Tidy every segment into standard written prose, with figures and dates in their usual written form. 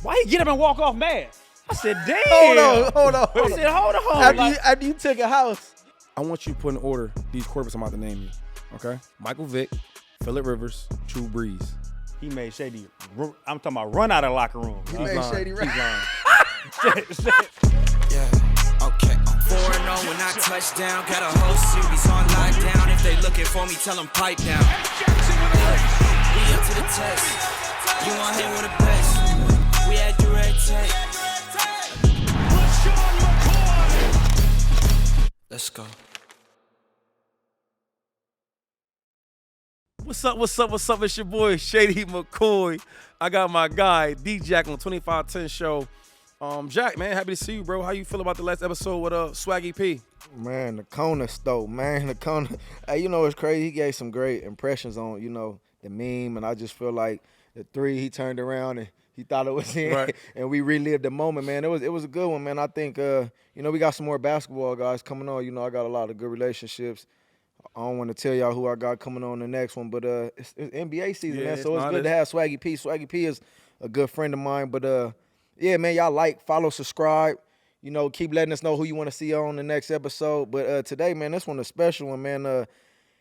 Why he get up and walk off mad? I said, damn. Hold on. I said, hold on. After you took a house, I want you to put in order these quarterbacks I'm about to name you. Okay? Michael Vick, Phillip Rivers, Drew Brees. He made Shady, I'm talking about run out of the locker room. He made Shady He's lying. Yeah, okay. 4-0 when I touch down. Got a whole series on lockdown. If they looking for me, tell them pipe down. We up to the test. You want him with the best. We had direct tech. Let's go. What's up? It's your boy, Shady McCoy. I got my guy, D-Jack on the 2510 show. Jack, man, happy to see you, bro. How you feel about the last episode with Swaggy P? Man, the Kona stole, man. The Kona. Hey, you know, it's crazy. He gave some great impressions on, you know, the meme, and I just feel like the three, he turned around and he thought it was in, right. And we relived the moment, man. It was a good one, man. I think, you know, we got some more basketball guys coming on. You know, I got a lot of good relationships. I don't want to tell y'all who I got coming on the next one, but it's NBA season, man. So it's good to have Swaggy P. Swaggy P is a good friend of mine, but yeah, man, y'all like, follow, subscribe. You know, keep letting us know who you want to see on the next episode. But today, man, this one is a special one, man.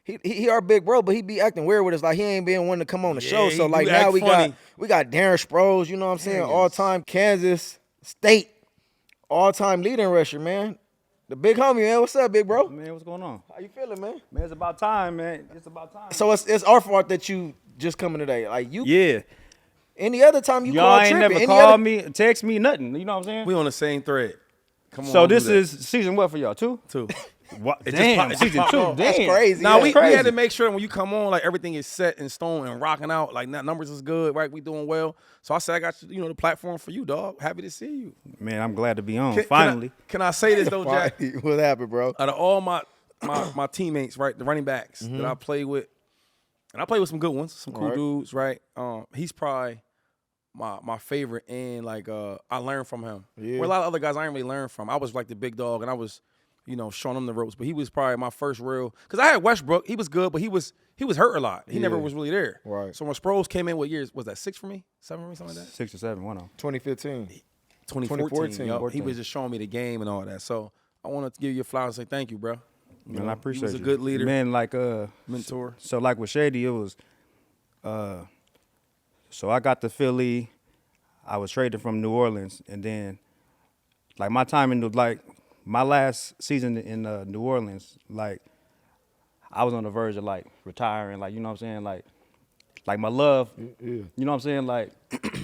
He our big bro, but he be acting weird with us. Like, he ain't been wanting to come on the show. So, like, now we got Darren Sproles, you know what I'm saying? All-time Kansas State, all-time leading rusher, man. The big homie, man. What's up, big bro? Man, what's going on? How you feeling, man? Man, it's about time, man. It's about time. So it's our fault that you just coming today. Like, you. Yeah. Any other time you Y'all call ain't tripping. never called me, text me, nothing. You know what I'm saying? We on the same thread. Come on. So this is season what for y'all? 2? 2. What? It Damn, just season 2. Damn. That's crazy. Now, yeah. we had to make sure when you come on, like, everything is set in stone and rocking out. Like, numbers is good, right? We doing well. So I said I got, you know, the platform for you, dog. Happy to see you. Man, I'm glad to be on, finally. Can I say this, though, Jack? What happened, bro? Out of all my teammates, right, the running backs that I play with, and I play with some good ones, some cool dudes, right? He's probably my favorite, and like I learned from him. Yeah. Where a lot of other guys I didn't really learn from. I was like the big dog, and I was, you know, showing him the ropes. But he was probably my first real, because I had Westbrook. He was good, but he was hurt a lot. He never was really there. Right. So when Sproles came in, what years was that? 6 for me, 7 for me, something like that. 6 or 7, one of them. 2015. 2014. Yep. He was just showing me the game and all that. So I want to give you a flower and say thank you, bro. Man, I appreciate you. He was a good leader. Man, like mentor. So like with Shady, it was so I got to Philly. I was traded from New Orleans, and then like my time in like my last season in New Orleans, like I was on the verge of like retiring, like, you know what I'm saying, like my love, you know what I'm saying, like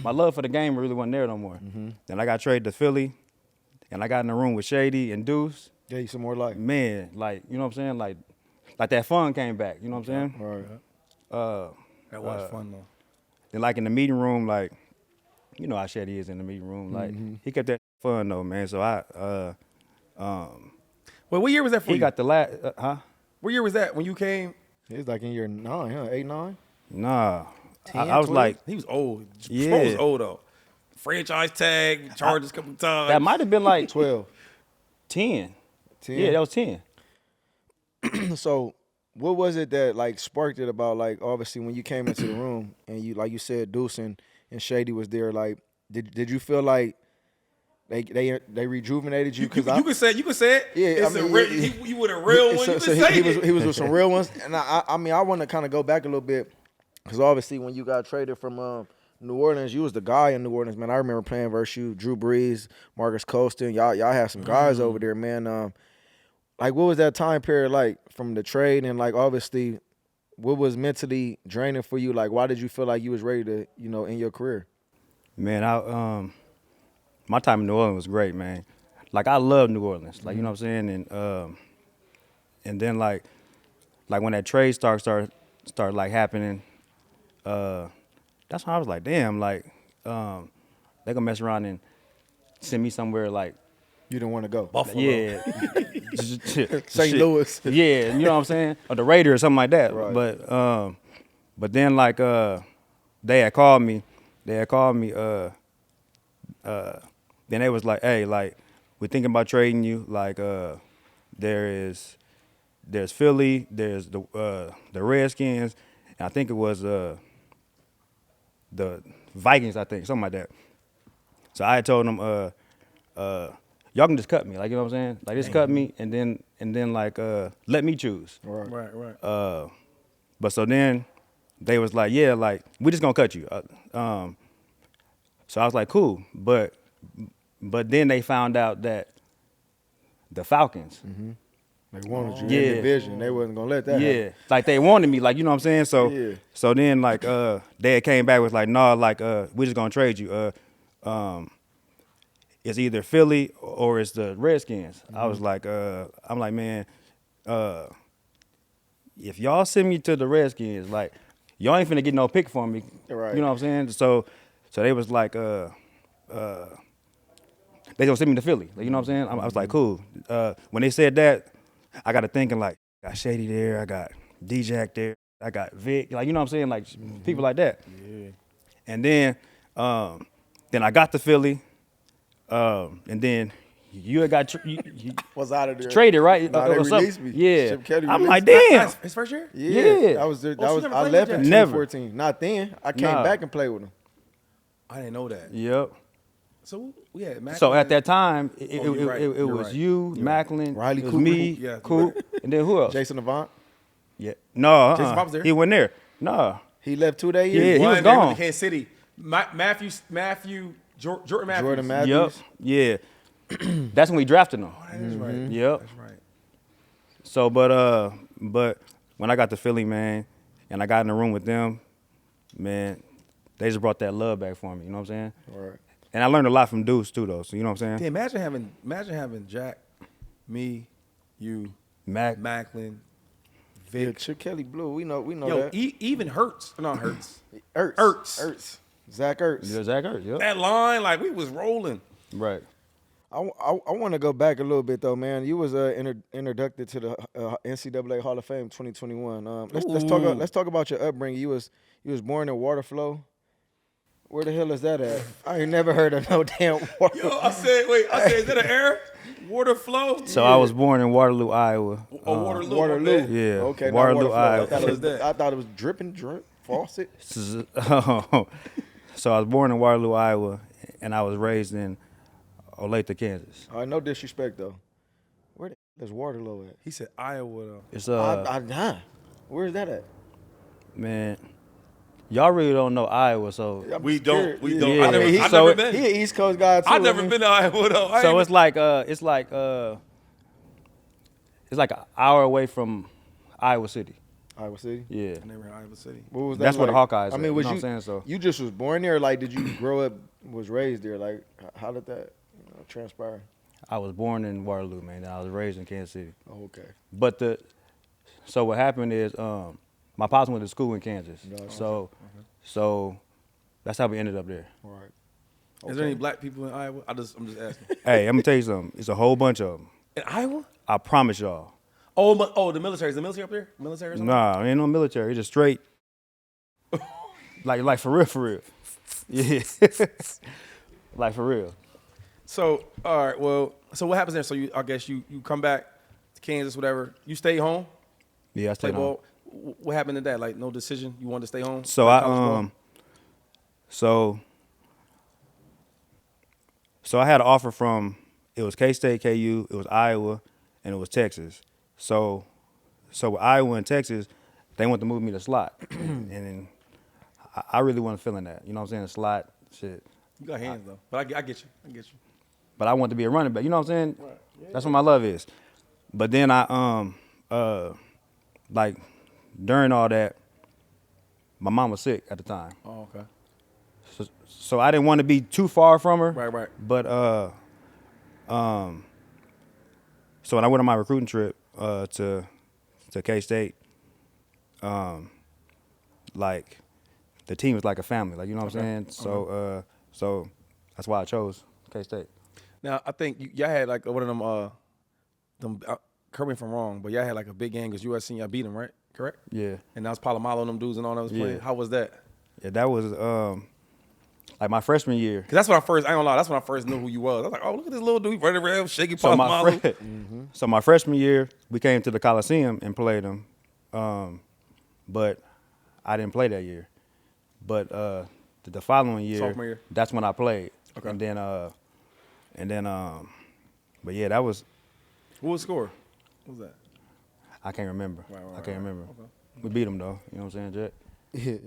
my love for the game really wasn't there no more. Then I got traded to Philly, and I got in the room with Shady and Deuce. Gave you some more life. Man, like, you know what I'm saying, like that fun came back, you know what I'm saying. Right. That was fun though. Then like in the meeting room, like, you know how Shady is in the meeting room. Like, he kept that fun, though, man. So I, Well, what year was that for you? he got the last, What year was that when you came? He was like in year 9, huh? 8, 9? Nah. 10, I was 12? like, He was old. Yeah. Sproles was old, though. Franchise tag, charges a couple times. that might have been like 12. 10. 10? Yeah, that was 10. So what was it that like sparked it about, like, obviously when you came into the room and you, like you said, Deuce and Shady was there, like, did you feel like they rejuvenated you? You can say it. Yeah, It's I mean, you were the real one. So he was with some real ones, and I mean I want to kind of go back a little bit, because obviously when you got traded from New Orleans, you was the guy in New Orleans, man. I remember playing versus you, Drew Brees, Marcus Colston. Y'all had some guys over there, man. Like, what was that time period like from the trade, and like obviously, what was mentally draining for you? Like, why did you feel like you was ready to, you know, in your career? Man, my time in New Orleans was great, man. Like, I love New Orleans, like, you know what I'm saying? And then like when that trade started like happening, that's when I was like, damn, like, they gonna mess around and send me somewhere like, You didn't want to go. Buffalo. yeah, St. Louis. yeah, you know what I'm saying, or the Raiders or something like that. Right. But then like they had called me. Then they was like, hey, like, we're thinking about trading you. Like, there's Philly, there's the Redskins, and I think it was the Vikings, I think, something like that. So I had told them, y'all can just cut me, like you know what I'm saying? Like just cut me, and then like let me choose. Right. But so then they was like, yeah, like we just gonna cut you. So I was like, cool, but then they found out that the Falcons. They wanted you Yeah. in the vision. They wasn't gonna let that happen. Like they wanted me, like you know what I'm saying. So Yeah. so then like they had came back was like, nah, like we just gonna trade you. It's either Philly or it's the Redskins. I was like, I'm like, man, if y'all send me to the Redskins, like y'all ain't finna get no pick for me. Right. You know what I'm saying? So they was like, they gonna send me to Philly. Like, you know what I'm saying? I was like, cool. When they said that, I got to thinking like, I got Shady there, I got D-Jack there, I got Vic, like you know what I'm saying, like people like that. Yeah. And then I got to Philly, and then you had got you Was out of there. traded, right? Nah, they Or something. released me. Yeah. Chip Kelly I'm released like, me. damn. His first year? Yeah. That was there. Oh, so you never I played left with in Jack? Never. 2014. Not then. I came Nah. back and played with him. I didn't know that. Yep. So we had Mac. So at that time, it you're right. it You're was right. you, Macklin, Riley it was Cooper. me, Yeah, Coop, and then who else? Jason Avant. Yeah. No, Jason Bob was there? he went there. No. He left 2 days. Yeah, he was One, they went gone. to Kansas City. Jordan Matthews. Jordan Yep. Matthews. Yeah. That's when we drafted him. That is right. Yep. That's right. So, but when I got to Philly, man, and I got in the room with them, man, they just brought that love back for me. You know what I'm saying? Right. And I learned a lot from Deuce too, though. So you know what I'm saying? Damn, imagine having Jack, me, you, Mac. Macklin, Yeah, Vic. Chip Kelly Blue. We know Yo, that. even Hurts. Not Hurts. Ertz. Zach Ertz. Yeah, Zach Ertz. Yep. That line, like we was rolling. Right. I want to go back a little bit though, man. You was introduced to the NCAA Hall of Fame 2021. Let's talk about your upbringing. You was born in Waterflow. Where the hell is that at? I ain't never heard of no damn water. Yo, I said, is that an error? Water flow? So I was born in Waterloo, Iowa. Waterloo. Waterloo. my bad. Yeah. Okay. not Waterloo, Waterflow. Iowa. I thought it was dripping faucet. So I was born in Waterloo, Iowa, and I was raised in Olathe, Kansas. All right, no disrespect though. Where the hell is Waterloo at? He said Iowa though. It's Where's that at? man, y'all really don't know Iowa, so I'm We scared. don't. Yeah. I never, He- I so never it- been. He an East Coast guy too. I never been to Iowa though. so it's like an hour away from Iowa City. Iowa City. Yeah. I never heard Iowa City. What was that That's where the like? Hawkeyes I at, mean, you was know you? what I'm saying? So- You just was born there. Like, did you grow up? Was raised there? Like, how did that transpire? I was born in Waterloo, man. And I was raised in Kansas City. Oh, okay. But so what happened is my pops went to school in Kansas. Gotcha. So that's how we ended up there. All right. Is there any black people in Iowa? I'm just asking. Hey, I'm gonna tell you something. It's a whole bunch of them. In Iowa? I promise y'all. Oh, the military. Is the military up there? Military or something? Nah, ain't no military. It's just straight. like for real. Yeah. Like for real. So, all right, well, so what happens there? So I guess you come back to Kansas, whatever. You stay home, Yeah, I play stayed home. ball. What happened to that? Like, no decision? You wanted to stay home? So play I college ball? so I had an offer from it was K-State, KU, it was Iowa, and it was Texas. So with Iowa and Texas, they wanted to move me to slot, and then I really wasn't feeling that. You know what I'm saying? Slot shit. You got hands, though. But I get you. But I wanted to be a running back. You know what I'm saying? Right. Yeah, that's what my love is. But then I like during all that, my mom was sick at the time. Oh, okay. So I didn't want to be too far from her. Right. But so when I went on my recruiting trip to K-State, like the team was like a family. Like you know what I'm saying? So that's why I chose K-State. Now, I think y'all had like one of them correct me if I'm wrong, but y'all had like a big game because USC, y'all beat them, right? Correct? Yeah. And that was Palomalo and them dudes and all that was playing. Yeah. How was that? Yeah, that was like my freshman year. Because that's when I ain't gonna lie, that's when I first knew who you was. I was like, oh, look at this little dude running around shaking So Palomalo. so my freshman year, we came to the Coliseum and played them, but I didn't play that year. But the following year, Sophomore year. that's when I played. Okay. And then, but yeah, that was. What was the score? What was that? I can't remember. I can't remember. Okay. We beat them though. You know what I'm saying, Jack? Yeah,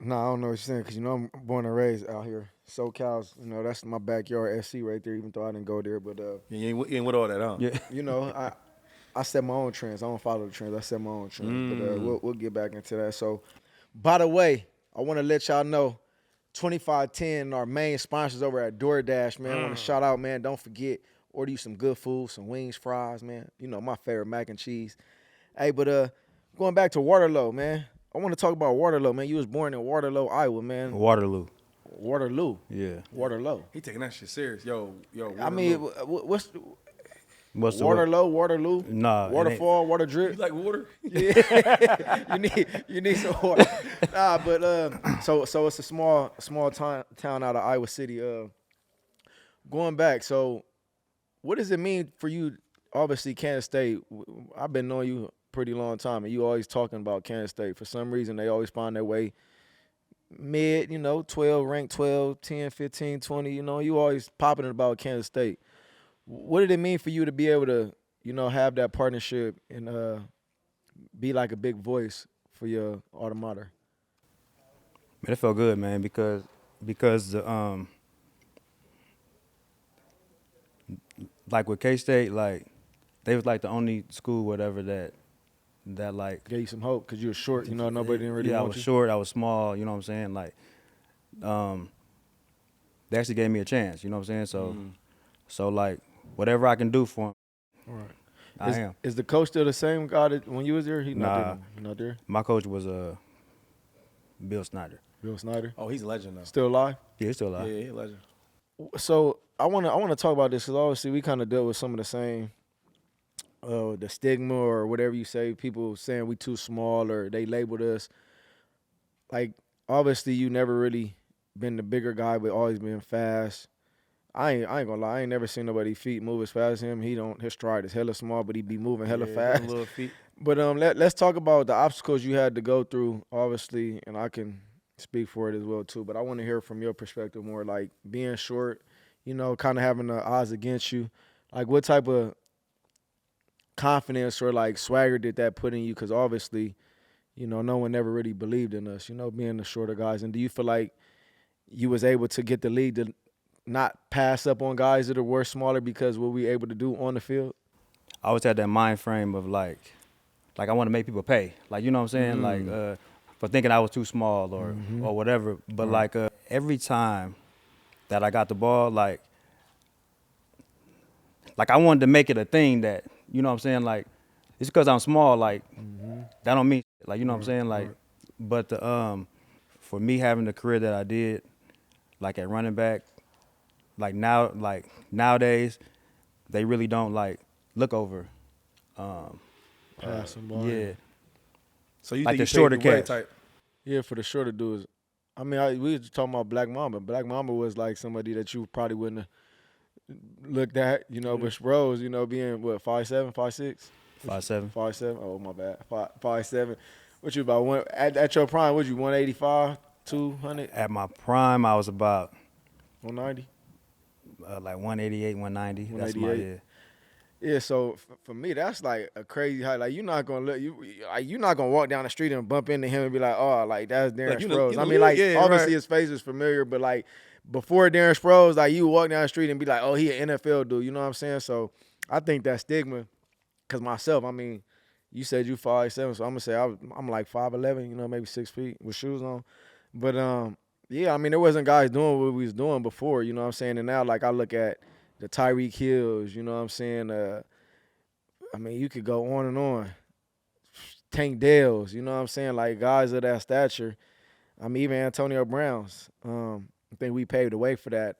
no, I don't know what you're saying because, I'm born and raised out here. SoCal's, that's my backyard SC right there, even though I didn't go there. But, You ain't with all that, huh? Yeah. I set my own trends. I don't follow the trends. I set my own trends. But we'll get back into that. So, by the way, I want to let y'all know, 2510, our main sponsors over at DoorDash, man. I want to shout out, man. Don't forget, order you some good food, some wings, fries, man. My favorite mac and cheese. Hey, but going back to Waterloo, man. I want to talk about Waterloo, man. You was born in Waterloo, Iowa, man. Waterloo. Yeah. Waterloo. He taking that shit serious. Yo. I mean, what's What's Waterloo? Nah, Waterfall, water drip. You like water? Yeah. you need some water. Nah, but so it's a small town out of Iowa City. Going back, so what does it mean for you? Obviously, Kansas State. I've been knowing you a pretty long time, and you always talking about Kansas State. For some reason, they always find their way mid, 12, ranked 12, 10, 15, 20. You always popping about Kansas State. What did it mean for you to be able to, have that partnership and be like a big voice for your alma mater? Man, it felt good, man, because the like with K-State, like they was like the only school, whatever that like Gave you some hope because you were short. Nobody didn't really I want was you. short, I was small. You know what I'm saying? Like, they actually gave me a chance. You know what I'm saying? So like whatever I can do for them, All right. I am. Is the coach still the same guy that when you was there? He not there. He not there. My coach was Bill Snyder. Bill Snyder. Oh, he's a legend though. Still alive? Yeah, he's still alive. Yeah, he's a legend. So I wanna talk about this because obviously we kind of dealt with some of the same, the stigma or whatever you say. People saying we too small or they labeled us. Like obviously you never really been the bigger guy, but always been fast. I ain't gonna lie. I ain't never seen nobody feet move as fast as him. His stride is hella small, but he be moving hella fast. Little feet. But let's talk about the obstacles you had to go through, obviously, and I can speak for it as well too. But I want to hear from your perspective more, like being short, kind of having the odds against you. Like what type of confidence or like swagger did that put in you? Because obviously, no one ever really believed in us, being the shorter guys. And do you feel like you was able to get the league to not pass up on guys that were smaller because what we able to do on the field? I always had that mind frame of like I want to make people pay. Like, you know what I'm saying? Like, for thinking I was too small or whatever. But like every time that I got the ball, like I wanted to make it a thing that, you know what I'm saying? Like, it's because I'm small, like, that don't mean, like, you know what I'm saying? Like, but for me having the career that I did, like at running back, like nowadays, they really don't like look over. Passing ball. Yeah. So you Like think the you shorter paved the way cats. type? Yeah, for the shorter dudes. I mean, we was talking about Black Mamba. Black Mamba was like somebody that you probably wouldn't have looked at, but Sproles, being what, 5'7", 5'6"? 5'7". 5'7". Oh my bad. 5'7". What you about one at your prime? What you 185, 200, At my prime, I was about 190? like 188, 190. That's my 188. Yeah, so for me, that's like a crazy height. Like you're not gonna you're not gonna walk down the street and bump into him and be like, oh, like that's Darren Like, Sproles. I mean, yeah, like yeah, obviously right. his face is familiar, but like before Darren Sproles, like you walk down the street and be like, oh, he an NFL dude. You know what I'm saying? So I think that stigma, because myself, I mean, you said you 5'7", so I'm gonna say I'm like 5'11", maybe 6 feet with shoes on. But yeah, I mean, there wasn't guys doing what we was doing before. You know what I'm saying? And now, like I look at the Tyreek Hills. You know what I'm saying? I mean, you could go on and on. Tank Dales, you know what I'm saying? Like guys of that stature. I mean, even Antonio Brown's. I think we paved the way for that.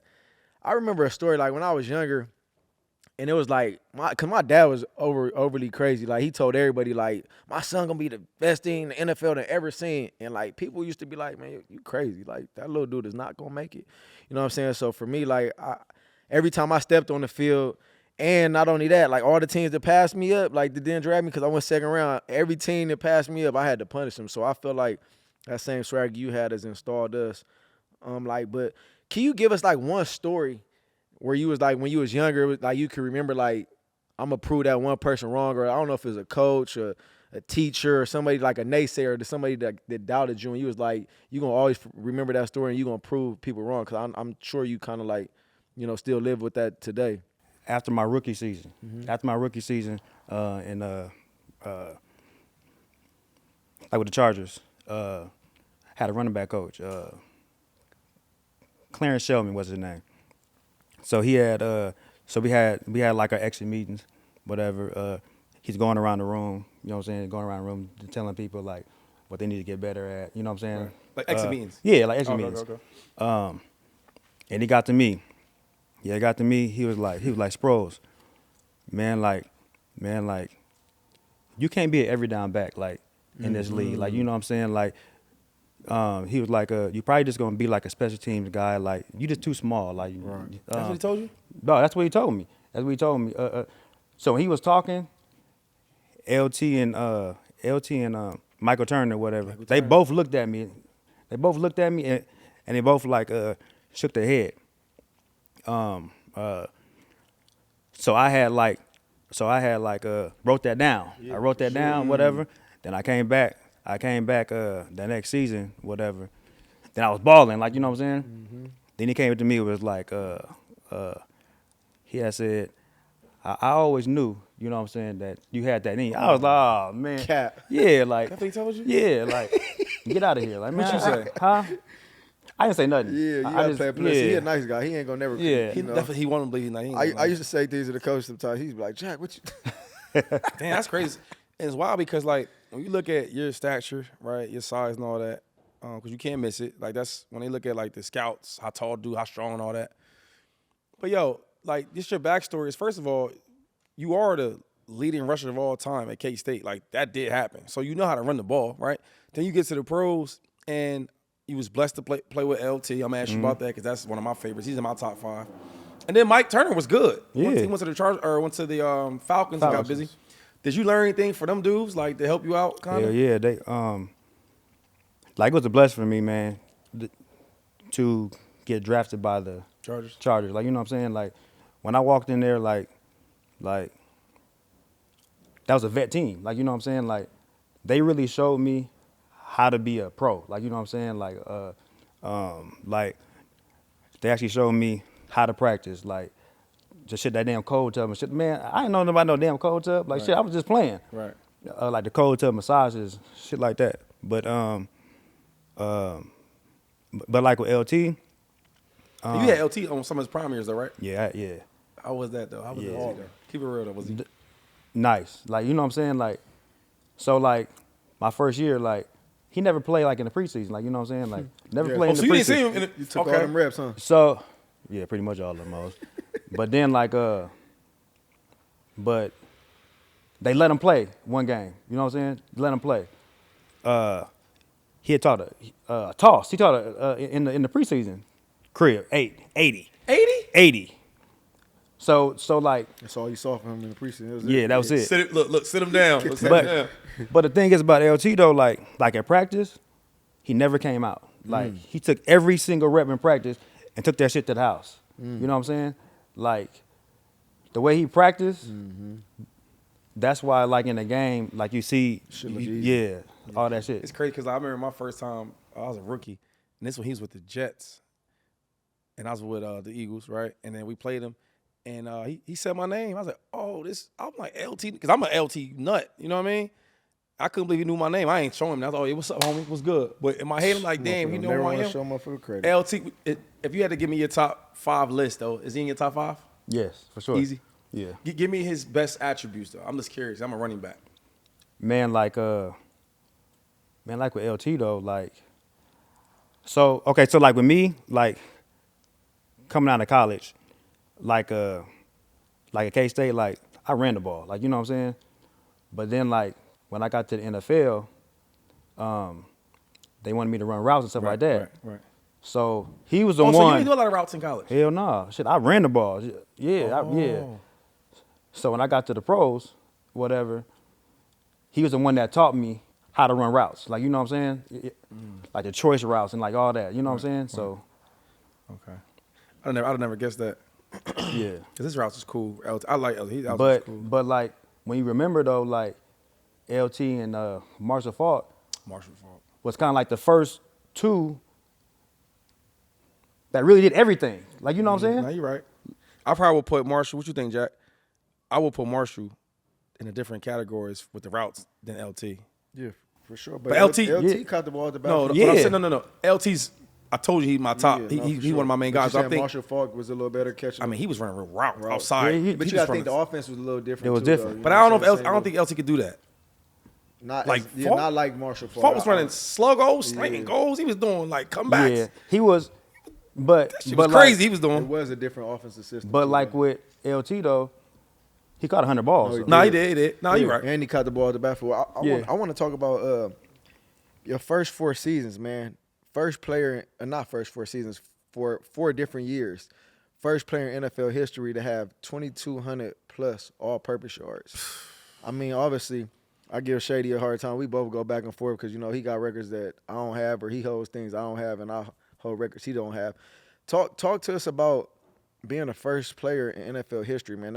I remember a story like when I was younger, and it was like, because my dad was overly crazy. Like he told everybody, like, my son gonna be the best thing the NFL done ever seen. And like people used to be like, man, you crazy. Like that little dude is not gonna make it. You know what I'm saying? So for me, like every time I stepped on the field. And not only that, like all the teams that passed me up, like that didn't drag me because I went second round. Every team that passed me up, I had to punish them. So I feel like that same swag you had has installed us. But Can you give us like one story where you was like when you was younger, it was, like you could remember like I'm gonna prove that one person wrong, or I don't know if it was a coach or a teacher or somebody like a naysayer or somebody that doubted you, and you was like you gonna always remember that story and you gonna prove people wrong, because I'm sure you kind of like still live with that today. After my rookie season, Mm-hmm. like with the Chargers, had a running back coach. Clarence Shelman was his name. So he had, we had like our exit meetings, whatever. He's going around the room, you know what I'm saying, going around the room telling people like what they need to get better at, you know what I'm saying? Right. Like exit meetings? Yeah, like exit Okay, meetings. okay. And he got to me. Yeah, he got to me. He was like Sproles, man, you can't be an every down back like in this league, like you know what I'm saying, like. He was like, you probably just gonna be like a special teams guy. Like you just too small. Like That's what he told you? No, that's what he told me. So when he was talking, LT and Michael Turner, whatever. They both looked at me. And they both like shook their head. So I had like wrote that down. I wrote that down, whatever. Then I came back the next season, whatever. Then I was balling, like, you know what I'm saying? Mm-hmm. Then he came to me, it was like, he had said, I always knew, you know what I'm saying, that you had that in you. I was like, oh, man. Cap. Yeah, like. That's what he told you? Yeah, like, get out of here. Like, man, What you say? Huh? I didn't say nothing. Yeah, you I gotta just- play publicity. yeah. He a nice guy. He ain't gonna never. Yeah. He definitely he wanted to believe. Nah, he ain't I gonna used to say things to the coach sometimes. He'd be like, Jack, what you? Damn, that's crazy. And it's wild because, like, when you look at your stature, right, your size and all that, because you can't miss it. Like, that's when they look at, like, the scouts, how tall dude, how strong and all that. But, yo, like, just your backstory is, first of all, you are the leading rusher of all time at K-State. Like, that did happen. So you know how to run the ball, right? Then you get to the pros, and you was blessed to play with LT. I'm going to ask you about that because that's one of my favorites. He's in my top 5. And then Mike Turner was good. Yeah. He went to the went to the Falcons and got busy. Did you learn anything for them dudes, like, to help you out, kind Hell of? yeah, they like it was a blessing for me, man, to get drafted by the Chargers. Like, you know what I'm saying? Like when I walked in there, like that was a vet team. Like, you know what I'm saying? Like they really showed me how to be a pro. Like, you know what I'm saying? Like they actually showed me how to practice. Like just shit that damn cold tub and shit. Man, I ain't know about no damn cold tub. Like shit, I was just playing. Right. Like the cold tub massages, shit like that. But like with LT, You had LT on some of his prime years, though, right? yeah. How was that, though? How was LT, though? Keep it real, though. Was he? Nice. Like, you know what I'm saying? Like, so like my first year, like he never played like in the preseason. Like, you know what I'm saying? Like never played in So the you preseason. didn't see him in the You took all them reps, huh? So, yeah, pretty much all of them. But then like but they let him play one game. You know what I'm saying? Let him play. He had taught a toss. He taught in the preseason crib 80. 80? 80. So like That's all you saw from him in the preseason. yeah, that was it. Sit him down. Sit him down. But the thing is about LT though, like at practice, he never came out. Like he took every single rep in practice and took that shit to the house. You know what I'm saying? Like the way he practiced, that's why like in the game, like you see, Shit look easy. yeah, all that shit. It's crazy because I remember my first time, I was a rookie, and this when he was with the Jets, and I was with the Eagles, right? And then we played him, and he said my name. I was like, oh, I'm like LT, because I'm a LT nut, you know what I mean? I couldn't believe he knew my name. I ain't showing him. I was like, hey, what's up, homie? What's good? But in my head, I'm like, damn, he know Never who I want to am. show motherfucker credit. LT, if you had to give me your top 5 list, though, is he in your top 5? Yes, for sure. Easy. Yeah. Give me his best attributes, though. I'm just curious. I'm a running back. Man, like with LT though, like so like with me, like coming out of college, like at K-State, like I ran the ball, like you know what I'm saying? But then like when I got to the NFL, they wanted me to run routes and stuff like that. Right. So he was the So you one. didn't do a lot of routes in college? Hell no. Shit, I ran the ball. Yeah, yeah. So when I got to the pros, whatever, he was the one that taught me how to run routes. Like, you know what I'm saying? Like the choice routes and like all that. You know what I'm saying? So. Okay. I'd never guessed that. Yeah. Cause his routes is cool. I like LT. His routes But is cool. but like when you remember though, like LT and Marshall Faulk Marshall Faulk. was kind of like the first two that really did everything. Like you know what I'm saying? No, you're right. I probably would put Marshall. What you think, Jack? I would put Marshall in the different categories with the routes than LT. Yeah, for sure. But LT LT caught the ball at the back. No, Yeah. what I'm saying, no. LT's. I told you he's my top. Yeah, no, He's for one of my main But you guys. I saying think. Marshall Faulk was a little better catcher. I mean, he was running a route outside. Yeah, but He you was got to think the running- offense was a little different. It was too, different. though, But I don't know if Same I don't think LT could do that. not like Faulk, Faulk? not like Marshall Faulk. Faulk was running slugos, slinging Yeah. goals. He was doing like comebacks. Yeah, he was. But Shit but was crazy. Like, He was It doing. was a different offensive system. but too, like though. with LT though, he caught 100 balls. No, he so- Nah, he did. Nah, you Yeah, right. And he caught the ball at the backfield. Yeah. I want to talk about your first 4 seasons, man. First player, not first 4 seasons, for 4 different years. First player in NFL history to have 2,200 plus all-purpose yards. I mean, obviously, I give Shady a hard time. We both go back and forth because, you know, he got records that I don't have, or he holds things I don't have, and I hold records he don't have. Talk to us about being the first player in NFL history, man.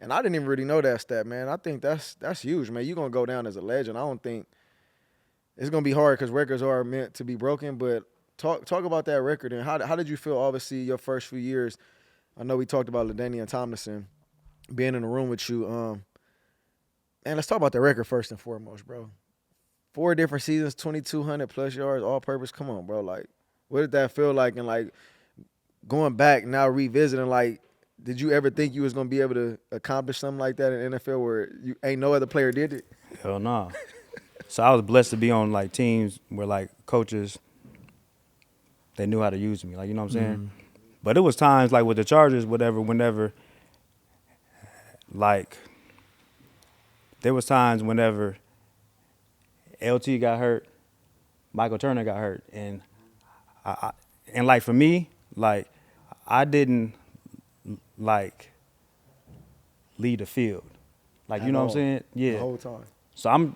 And I didn't even really know that stat, man. I think that's huge, man. You're gonna go down as a legend. I don't think it's gonna be hard because records are meant to be broken. But talk about that record and how did you feel? Obviously, your first few years. I know we talked about LaDainian Tomlinson being in the room with you. Man, let's talk about the record first and foremost, bro. 4 different seasons, 2,200 plus yards, all purpose. Come on, bro. Like, what did that feel like? And like going back now, revisiting, like, did you ever think you was gonna be able to accomplish something like that in NFL where you ain't no other player did it? Hell no. So I was blessed to be on like teams where like coaches, they knew how to use me. Like, you know what I'm saying? But it was times like with the Chargers, whenever, like, there was times whenever LT got hurt, Michael Turner got hurt, and and like for me, like I didn't like lead the field, like you know what I'm saying? Yeah. The whole time.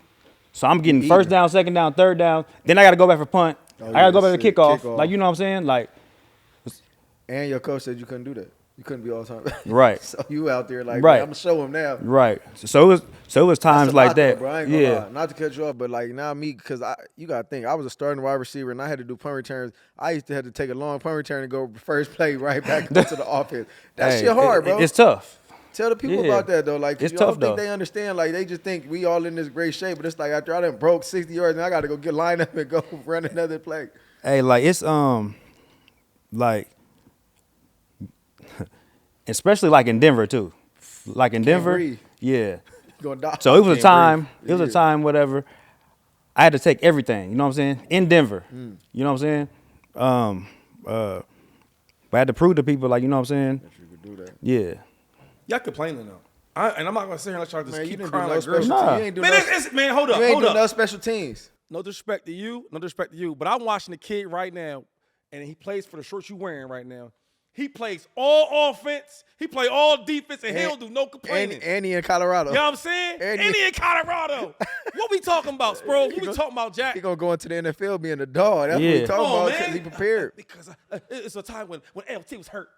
So I'm getting first down, second down, third down. Then I got to go back for punt. I got to go back to kickoff. Like, you know what I'm saying? Like, And your coach said you couldn't do that. You couldn't be all the time. Right. So you out there like, Right. man, I'm gonna show him now. right. So it was times That's a like lot, though, that. bro. I ain't gonna Yeah. lie. Not to cut you off, but like now me, because you gotta think, I was a starting wide receiver and I had to do punt returns. I used to have to take a long punt return and go first play right back into the offense. That Hey, shit hard, bro. It's tough. Tell the people Yeah. about that though. Like, 'cause It's you don't tough, think though. they understand. Like, they just think we all in this great shape, but it's like after I done broke 60 yards, and I got to go get lined up and go run another play. Hey, like it's like especially like in Denver too. Like in Denver, breathe. yeah. Going down. So it was a Can't time. breathe. It was a Yeah. time. Whatever. I had to take everything. You know what I'm saying? In Denver. You know what I'm saying? But I had to prove to people, like, you know what I'm saying? If you could do that. Yeah. Y'all complaining though. And I'm not gonna sit here and let y'all just Man, you keep didn't do crying no like special girls. Nah. teams. You ain't do Man, no, man, hold up, you ain't hold do up. no special teams. No disrespect to you, but I'm watching the kid right now, and he plays for the shorts you wearing right now. He plays all offense, he play all defense, and he don't do no complaining. And he in Colorado. You know what I'm saying? And And he- he in Colorado. What we talking about, Sproles? What we talking about, Jack? He gonna go into the NFL being a dog. That's what Yeah. he talking Come on, about because man. he prepared. Because it's a time when LT was hurt.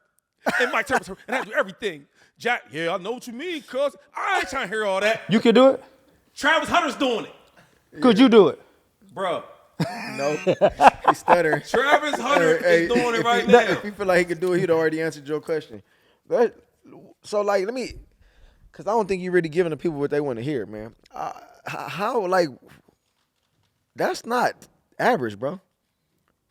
And Mike Turner was hurt. And I had to do everything. Jack, yeah, I know what you mean, cuz I ain't trying to hear all that. You could do it? Travis Hunter's doing it. Could you do it? Bro, No, he's stuttering. Travis Hunter Hey, is doing it if right he- now. If he feel like he could do it, he'd already answered your question. So, like, let me, because I don't think you're really giving the people what they want to hear, man. How, like, that's not average, bro.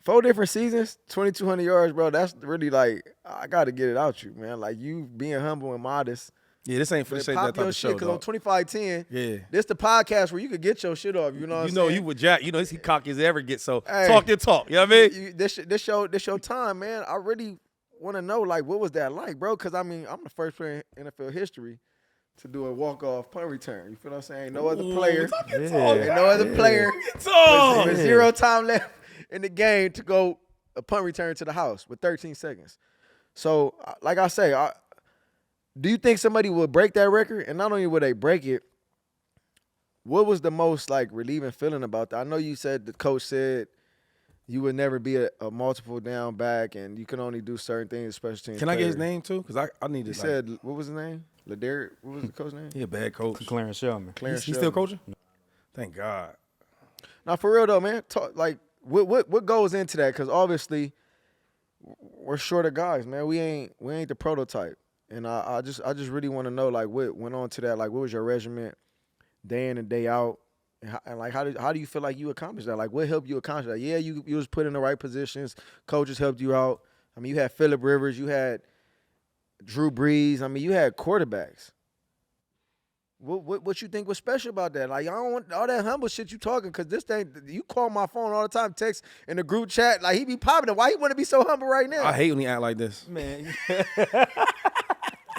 4 different seasons, 2,200 yards, bro. That's really, like, I got to get it out you, man. Like, you being humble and modest. Yeah, this ain't for But say pop that type your of shit, show, because on dog. 2510, Yeah. this the podcast where you could get your shit off, you know what I'm You know saying? you with Jack. You know he cocky as they ever get. So Hey. talk your talk. You know what I mean? This your time, man. I really want to know, like, what was that like, bro? Because, I mean, I'm the first player in NFL history to do a walk-off punt return. You feel what I'm saying? Ain't no other player. Talk your Yeah. talk. Ain't no other player Talk. with 0 time left in the game to go a punt return to the house with 13 seconds. So, like I say, do you think somebody would break that record? And not only would they break it, what was the most, like, relieving feeling about that? I know you said the coach said you would never be a multiple down back, and you can only do certain things, special teams. Can I get his name too? Because I need to. He said, what was his name? Ladarius. What was the coach's name? He a bad coach. Clarence Shellman. Clarence He's still Shelton. coaching? Thank God. Now, for real though, man, what goes into that? Because obviously, we're short of guys, man. We ain't the prototype, and I just really want to know like what went on to that. Like, what was your regiment, day in and day out, and like how do you feel like you accomplished that? Like, what helped you accomplish that? Yeah, you was put in the right positions. Coaches helped you out. I mean, you had Phillip Rivers, you had Drew Brees. I mean, you had quarterbacks. What you think was special about that? Like, I don't want all that humble shit you talking, because this thing, you call my phone all the time, text in the group chat, like he be popping it. Why he want to be so humble right now? I hate when he act like this. Man.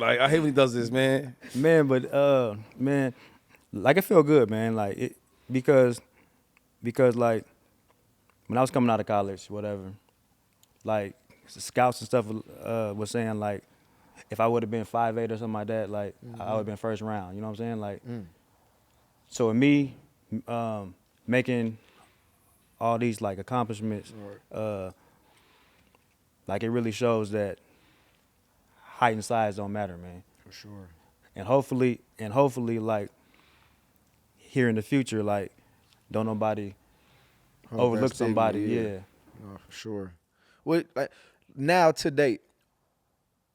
Like, I hate when he does this, man. Man, but man, like it feel good, man. Like it because like when I was coming out of college, whatever, like scouts and stuff was saying like if I would have been 5'8" or something like that, like I would have been first round. You know what I'm saying? Like, so with me making all these like accomplishments, like it really shows that height and size don't matter, man. For sure. And hopefully, like here in the future, like don't nobody overlook somebody. Yeah. No, for sure. What like now to date,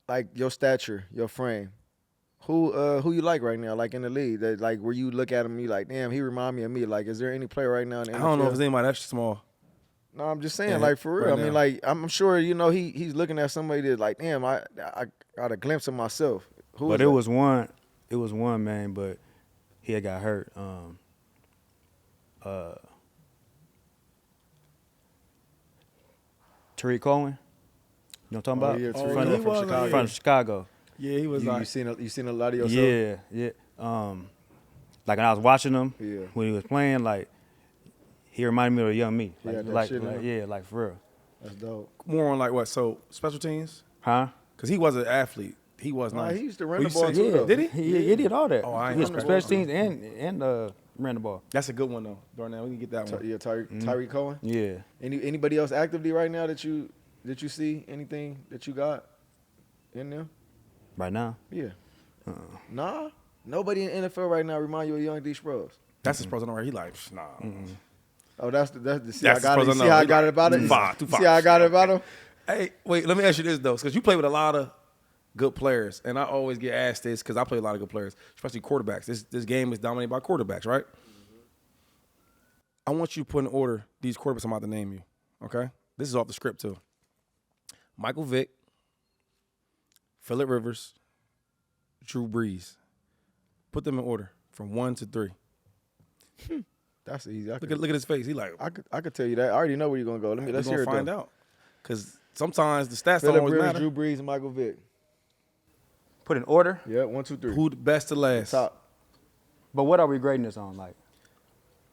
like your stature, your frame, who you like right now, like in the league? That like where you look at him, you like, damn, he remind me of me. Like, is there any player right now in the NFL? I don't know if there's anybody that small. No, I'm just saying, Yeah, like for real. right I mean, now. like I'm sure he's looking at somebody that's like, damn, I got a glimpse of myself. Who But is it was one man, but he had got hurt. Tariq Cohen, you know what I'm talking about? Yeah, Oh, Tariq he from was, Chicago. From Chicago. Yeah, he was You like, seen a lot of yourself? Yeah. Like when I was watching him, Yeah. when he was playing, like he reminded me of a young me. He Like, had that like, shit in like him. yeah, like for real. That's dope. more on like what? So special teams? Huh? Because he was an athlete. He was Nah, nice. he used to run What the you ball say? too, though. Did he? He did all that. Oh, I ain't He was heard special that. teams and ran the ball. That's a good one though. Darnell, we can get that one. Yeah, Tyreek Cohen. Yeah. Anybody else actively right now that you see anything that you got in them? Right now. Yeah. Nah. Nobody in the NFL right now remind you of young D. Sproles. That's his person right. He like, nah. Oh, that's the see That's I got it. the See person I how know. I got it about it? Too far, too far. See how I got it about him? Hey, wait, let me ask you this though, because you play with a lot of good players, and I always get asked this because I play a lot of good players, especially quarterbacks. This game is dominated by quarterbacks, right? I want you to put in order these quarterbacks I'm about to name you, okay? This is off the script too. Michael Vick, Phillip Rivers, Drew Brees. Put them in order from 1 to 3. That's easy. Look at his face. He like, I could tell you that. I already know where you're gonna go. Let's hear it. find out. Because sometimes the stats don't Phillip always Rivers, matter. Drew Brees, and Michael Vick. Put in order. Yeah, 1, 2, 3. Who the best to last? Top. But what are we grading this on? Like,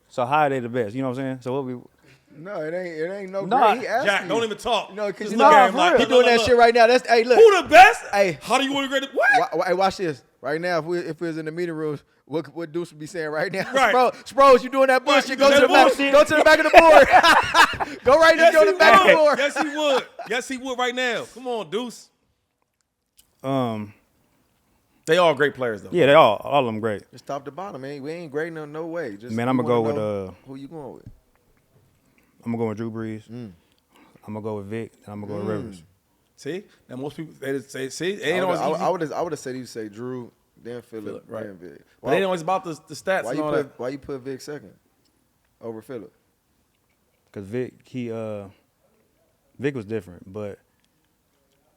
so how are they the best? You know what I'm saying? So what we? No, it ain't no Nah, grade. He asked Jack, you. don't even talk. No, because Just you look know at him like, he doing that shit right now. That's look. Who the best? Hey. How do you want to grade it? What? Hey, watch this. Right now, if we was in the meeting rooms, what Deuce would be saying right now? Right. Sproles, you doing that bullshit? you Go doing to the that back. bullshit. Go to the back of the board. Go right there. Go to the back of the board. Yes, he would. Yes, he would right now. Come on, Deuce. They all great players, though. Yeah, they all of them great. Just top to bottom, man. We ain't grading them no way. Just Man, we I'ma go wanna with, know who you going with? I'm gonna go with Drew Brees. I'm gonna go with Vic, and I'm gonna go with Rivers. See? Now, most people, they just say, see, it ain't I always easy. would have said you say Drew, then Phillip, right. then Vic. But it ain't always about the stats Why and you all put that. Why you put Vic second over Phillip? Cause Vic was different, but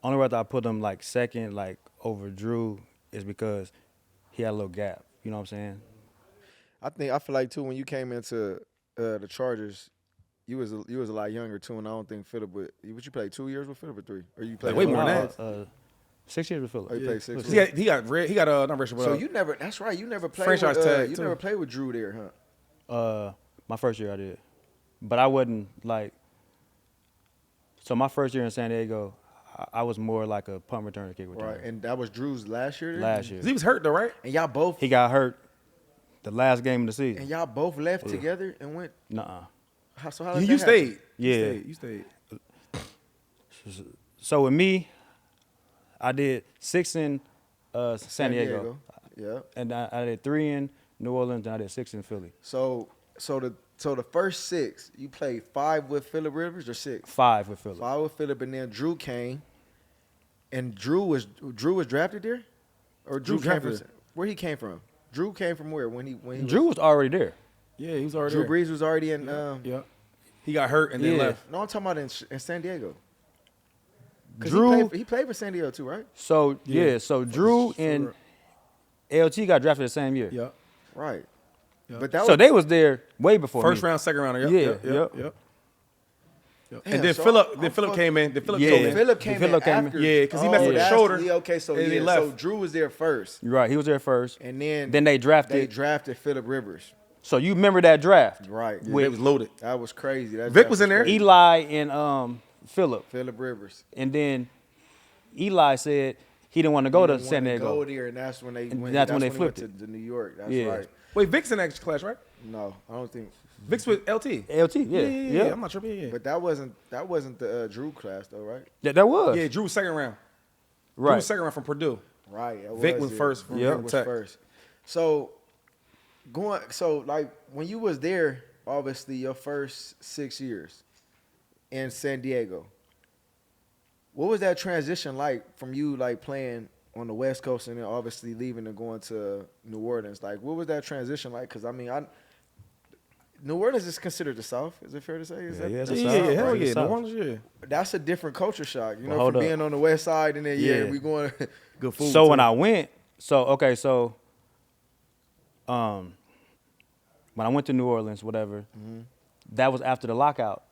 only reason I put him like second, like over Drew, is because he had a little gap. You know what I'm saying? I feel like too when you came into the Chargers, you was a lot younger too, and I don't think Phillip would. Would you play 2 years with Phillip or 3? Or you played way more than that. 6 years with Phillip. Oh, you played 6 He years. got not registered. So you never. That's right. You never played. Franchise with, tag, You too. never played with Drew there, huh? My first year I did, but I wasn't like. So my first year in San Diego, I was more like a punt returner, kick returner. Right. And that was Drew's last year. There? Last year, He was hurt though, right? And y'all both. he got hurt the last game of the And season. y'all both left together and went. Nuh-uh. So how does You that happen? stayed. Yeah. You stayed. So with me, I did 6 in San Diego. Yeah. And I did 3 in New Orleans, and I did 6 in Philly. So the first 6, you played 5 with Phillip Rivers or 6? 5 with Philly. 5 with Phillip, and then Drew came. And Drew was drafted there, or Drew came drafted from where he came from? Drew came from where when he Drew was already there. Yeah, he was already Drew there. Brees was already in. Yeah. He got hurt and then Yeah. left. No, I'm talking about in San Diego. 'Cause Drew. he played for San Diego too, right? So Yeah. so Drew and LT got drafted the same year. Yeah. Right. Yeah. But that So was, they was there way before First me. round, second round. Yep, Yeah, yep. yep. Yep. Damn, And then so Phillip I'm came fucking- in. Then Phillip Yeah. came in. Phillip came Phillip in came in. after. Yeah, 'cause he messed with his that's- shoulder, Yeah, okay, so and then he so left. Drew was there first, Right, he was there first. and then They drafted. Phillip Rivers. So you remember that draft? Right. Yeah, they was loaded. That was crazy. That Vic draft was in there. crazy. Eli and Phillip. Phillip Rivers. And then Eli said he didn't want to go to He San wanted to Diego. Go there, and that's when they And went, that's when they he flipped went to New York. That's Yeah. right. Wait, Vic's in that class, right? No, I don't think. Vic's with LT. LT, yeah. Yeah. I'm not tripping. Yeah. But that wasn't the Drew class though, right? That was. Yeah, Drew was second round. Drew Right. was second round from Purdue. Right. it Vic was it. first from Yep. Vic was Tech. first. So like when you was there, obviously your first 6 years in San Diego, what was that transition like from you like playing on the West Coast and then obviously leaving and going to New Orleans? Like, what was that transition like? Because I mean, New Orleans is considered the South. Is it fair to say? Is that Yeah, it's the the Yeah, South, hell right? yeah. The South. New Orleans, yeah. That's a different culture shock, you know, Well, from hold up. being on the West Side and then Yeah. we going. Good food. So too. when I went, when I went to New Orleans, whatever, that was after the lockout.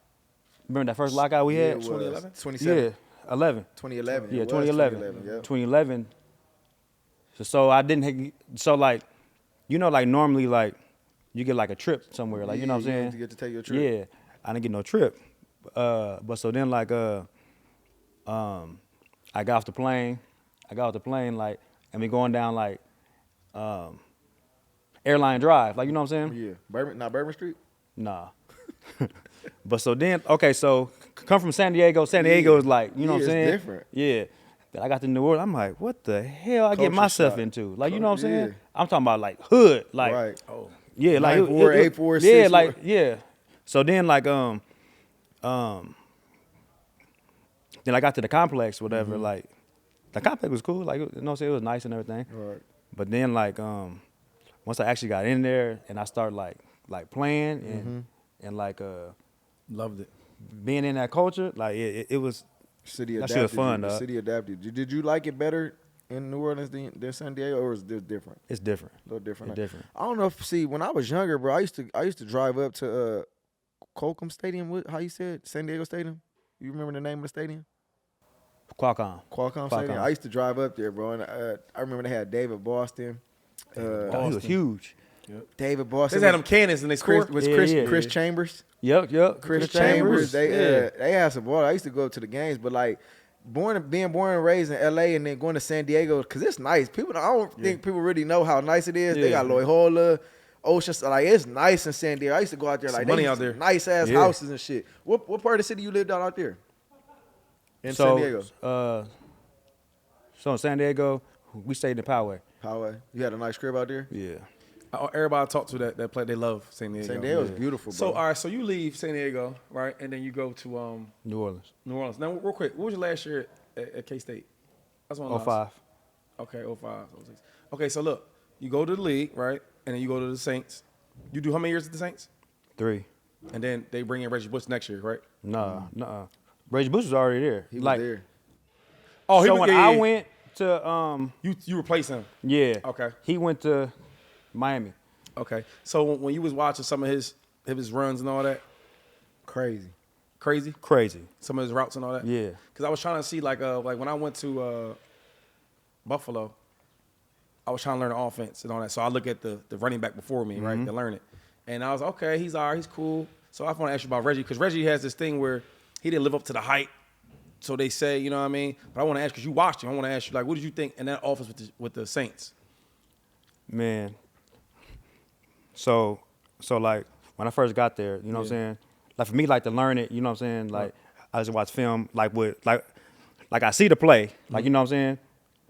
Remember that first lockout we Yeah, had? it was 2011? 27. Yeah, 11. 2011. Yeah, It was 2011. 2011, yeah. 2011. So I didn't. So like, like normally like, you get like a trip somewhere, like you know what I'm Yeah, saying? you get to take your trip. Yeah, I didn't get no trip. But so then like I got off the plane. Like, and we going down like Airline Drive, like you know what I'm saying? Yeah. Bourbon Street? Nah. But so then, okay, so come from San Diego. San Diego is like, you know what I'm Yeah, saying? it's different. Yeah. Then I got to New Orleans. I'm like, what the hell I get Culture myself shock. into? Like, you know what I'm saying? Yeah. I'm talking about like hood, like, Right. Oh. yeah, like 9-4, 8-4, yeah, 6-4. like yeah. So then like then I got to the complex, whatever. Like, the complex was cool. Like, you know what I'm saying? It was nice and everything. Right. But then like once I actually got in there and I started like playing and like Loved it. being in that culture, like it was. City That adapted. shit was fun, The dog. city adapted. Did you like it better in New Orleans than San Diego, or was it different? It's different. A little different. It's different. I don't know if when I was younger, bro, I used to drive up to Colcom Stadium. How you said San Diego Stadium? You remember the name of the stadium? Qualcomm Stadium. I used to drive up there, bro, and I remember they had David Boston. Oh, he was huge. David They Boston. just had them cannons and they scored. Chris Chambers. Yep. Chris Chambers. They had some ball. I used to go up to the games, but like being born and raised in LA and then going to San Diego, because it's nice. I don't think people really know how nice it is. They Yeah. got Loyola, Ocean, like it's nice in San Diego. I used to go out there, Some like money they out there. nice ass Yeah. houses and shit. What part of the city you lived out there? In San Diego. So in San Diego, we stayed in Poway. Poway. You had a nice crib out there? Yeah. Everybody I talk to that play, they love San Diego. San Diego's beautiful, bro. So all right, so you leave San Diego, right, and then you go to New Orleans. New Orleans. Now, real quick, what was your last year at K State? That's one. 05. Okay, 05, 06. Okay, so look, you go to the league, right, and then you go to the Saints. You do how many years at the Saints? 3. And then they bring in Reggie Bush next year, right? Nah. Reggie Bush was already there. He was like, there. Oh, so was- when yeah, I yeah. went to you replace him. yeah. Okay. He went to Miami. Okay, so when you was watching some of his runs and all that, Crazy. crazy, some of his routes and all that. Yeah. Because I was trying to see like when I went to Buffalo, I was trying to learn the offense and all that. So I look at the running back before me, right, to learn it, and I was okay, he's all right, he's cool. So I want to ask you about Reggie, because Reggie has this thing where he didn't live up to the hype. So they say, you know what I mean? But I want to ask, because you watched him, I want to ask you, like, what did you think in that offense with the Saints? Man. So like when I first got there, you know what I'm saying? like for me, like to learn it, you know what I'm saying? Like I just watch film, like I see the play, like you know what I'm saying?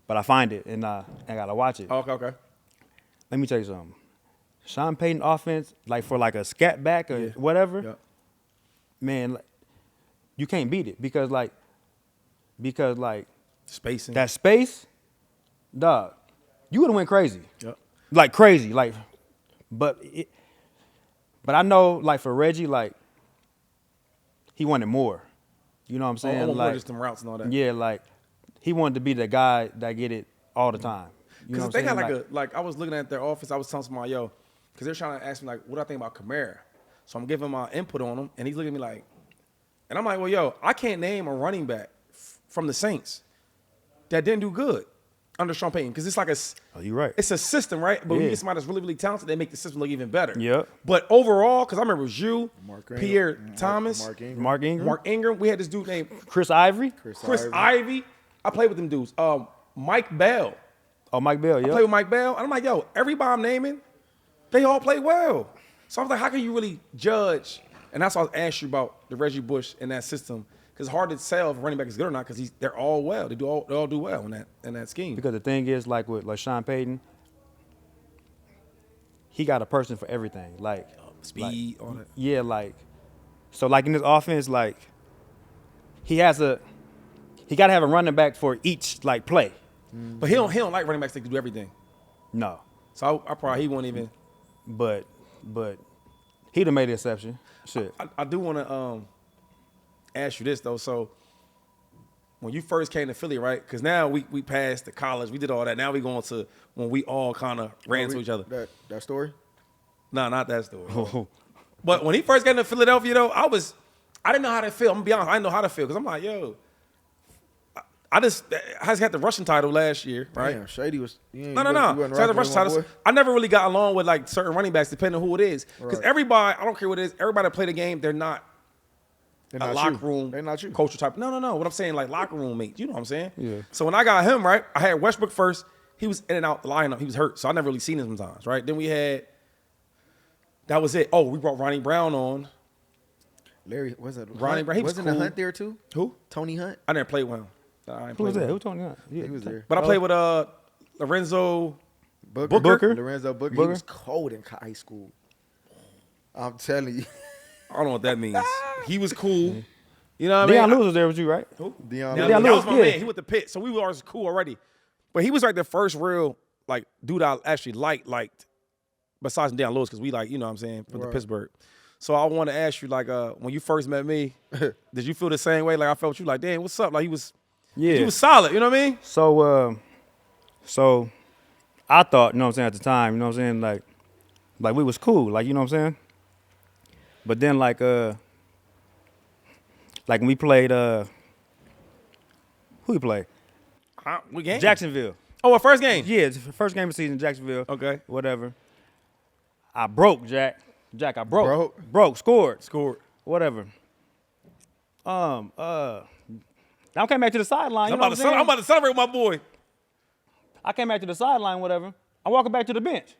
But I find it and I gotta watch it. Okay. Let me tell you something. Sean Payton offense, like for like a scat back or whatever, man, like, you can't beat it because spacing. that space, dog, you would have went crazy. Yep. Like crazy, like, but I know, like for Reggie, like he wanted more. You know what I'm saying? I want more like just them routes and all that. yeah, like he wanted to be the guy that get it all the time. You know Because what they I'm got saying? like I was looking at their office, I was telling somebody, yo, because they're trying to ask me like, what do I think about Kamara? So I'm giving my input on him, and he's looking at me like, and I'm like, well, yo, I can't name a running back from the Saints that didn't do good under Sean Payton, because it's like you're right. It's a system, right? But when you Yeah. get somebody that's really, really talented, they make the system look even better. Yep. But overall, because I remember it was you, Mark Ingram. Pierre Thomas, Mark Ingram. Mark Ingram, We had this dude named Chris Ivory. Chris Ivy. I played with them dudes. Mike Bell. Oh, Mike Bell, I yeah. played with Mike Bell. And I'm like, yo, everybody I'm naming, they all play well. So I was like, how can you really judge? And that's why I asked you about the Reggie Bush and that system. Because it's hard to tell if a running back is good or not because they're all well. They all do well in that scheme. Because the thing is, like with Sean Payton, he got a person for everything. Like Speed, all that. yeah, like so like in this offense, like he got to have a running back for each like play. But he don't like running backs that can do everything. No, So I probably he won't even. but he'd have made an exception. Shit. I do want to ask you this though. So when you first came to Philly, right? Because now we passed the college, we did all that. Now we going to when we all kind of ran to each other. That story? No, not that story. But when he first got into Philadelphia, though, I didn't know how to feel. I'm gonna be honest, I didn't know how to feel because I'm like, yo, I just had the rushing title last year, right? Damn, Shady was. No. So I had the rushing title. I never really got along with like certain running backs, depending on who it is. Because everybody, I don't care what it is, everybody that play the game, they're not a locker room They're not you. culture type. No. What I'm saying, like locker room mates. You know what I'm saying? Yeah. So when I got him, right, I had Westbrook first. He was in and out the lineup. He was hurt, so I never really seen him sometimes, right? Then we had. That was it. Oh, we brought Ronnie Brown on. Larry, was it Ronnie Brown? He was wasn't cool. the Hunt there too? Who? Tony Hunt. I never played with him. I ain't Who was played that? with Who him. told you that? He was there. But I played with Lorenzo. Booker? Lorenzo Booker. He Booker? was cold in high school. I'm telling you. I don't know what that means. He was cool. You know what I Deion mean? Lewis was there with you, right? Who? Deion That Deion was Lewis, my yeah. man. He went to Pitt, so we were always cool already. But he was like the first real like dude I actually liked besides Deion Lewis because we like, you know what I'm saying, for the Pittsburgh. So I want to ask you, like, when you first met me, did you feel the same way? Like I felt you, like, damn, what's up? Like he was solid. You know what I mean? So I thought, you know what I'm saying, at the time, you know what I'm saying, like we was cool, like, you know what I'm saying? But then like when we played who we played? What game? Jacksonville. Oh, our first game. Yeah, it's the first game of the season, Jacksonville. Okay. Whatever. I broke, Jack. I broke. Scored. Whatever. I came back to the sideline. You know what I'm saying? I'm about to celebrate with my boy. I came back to the sideline, whatever. I'm walking back to the bench.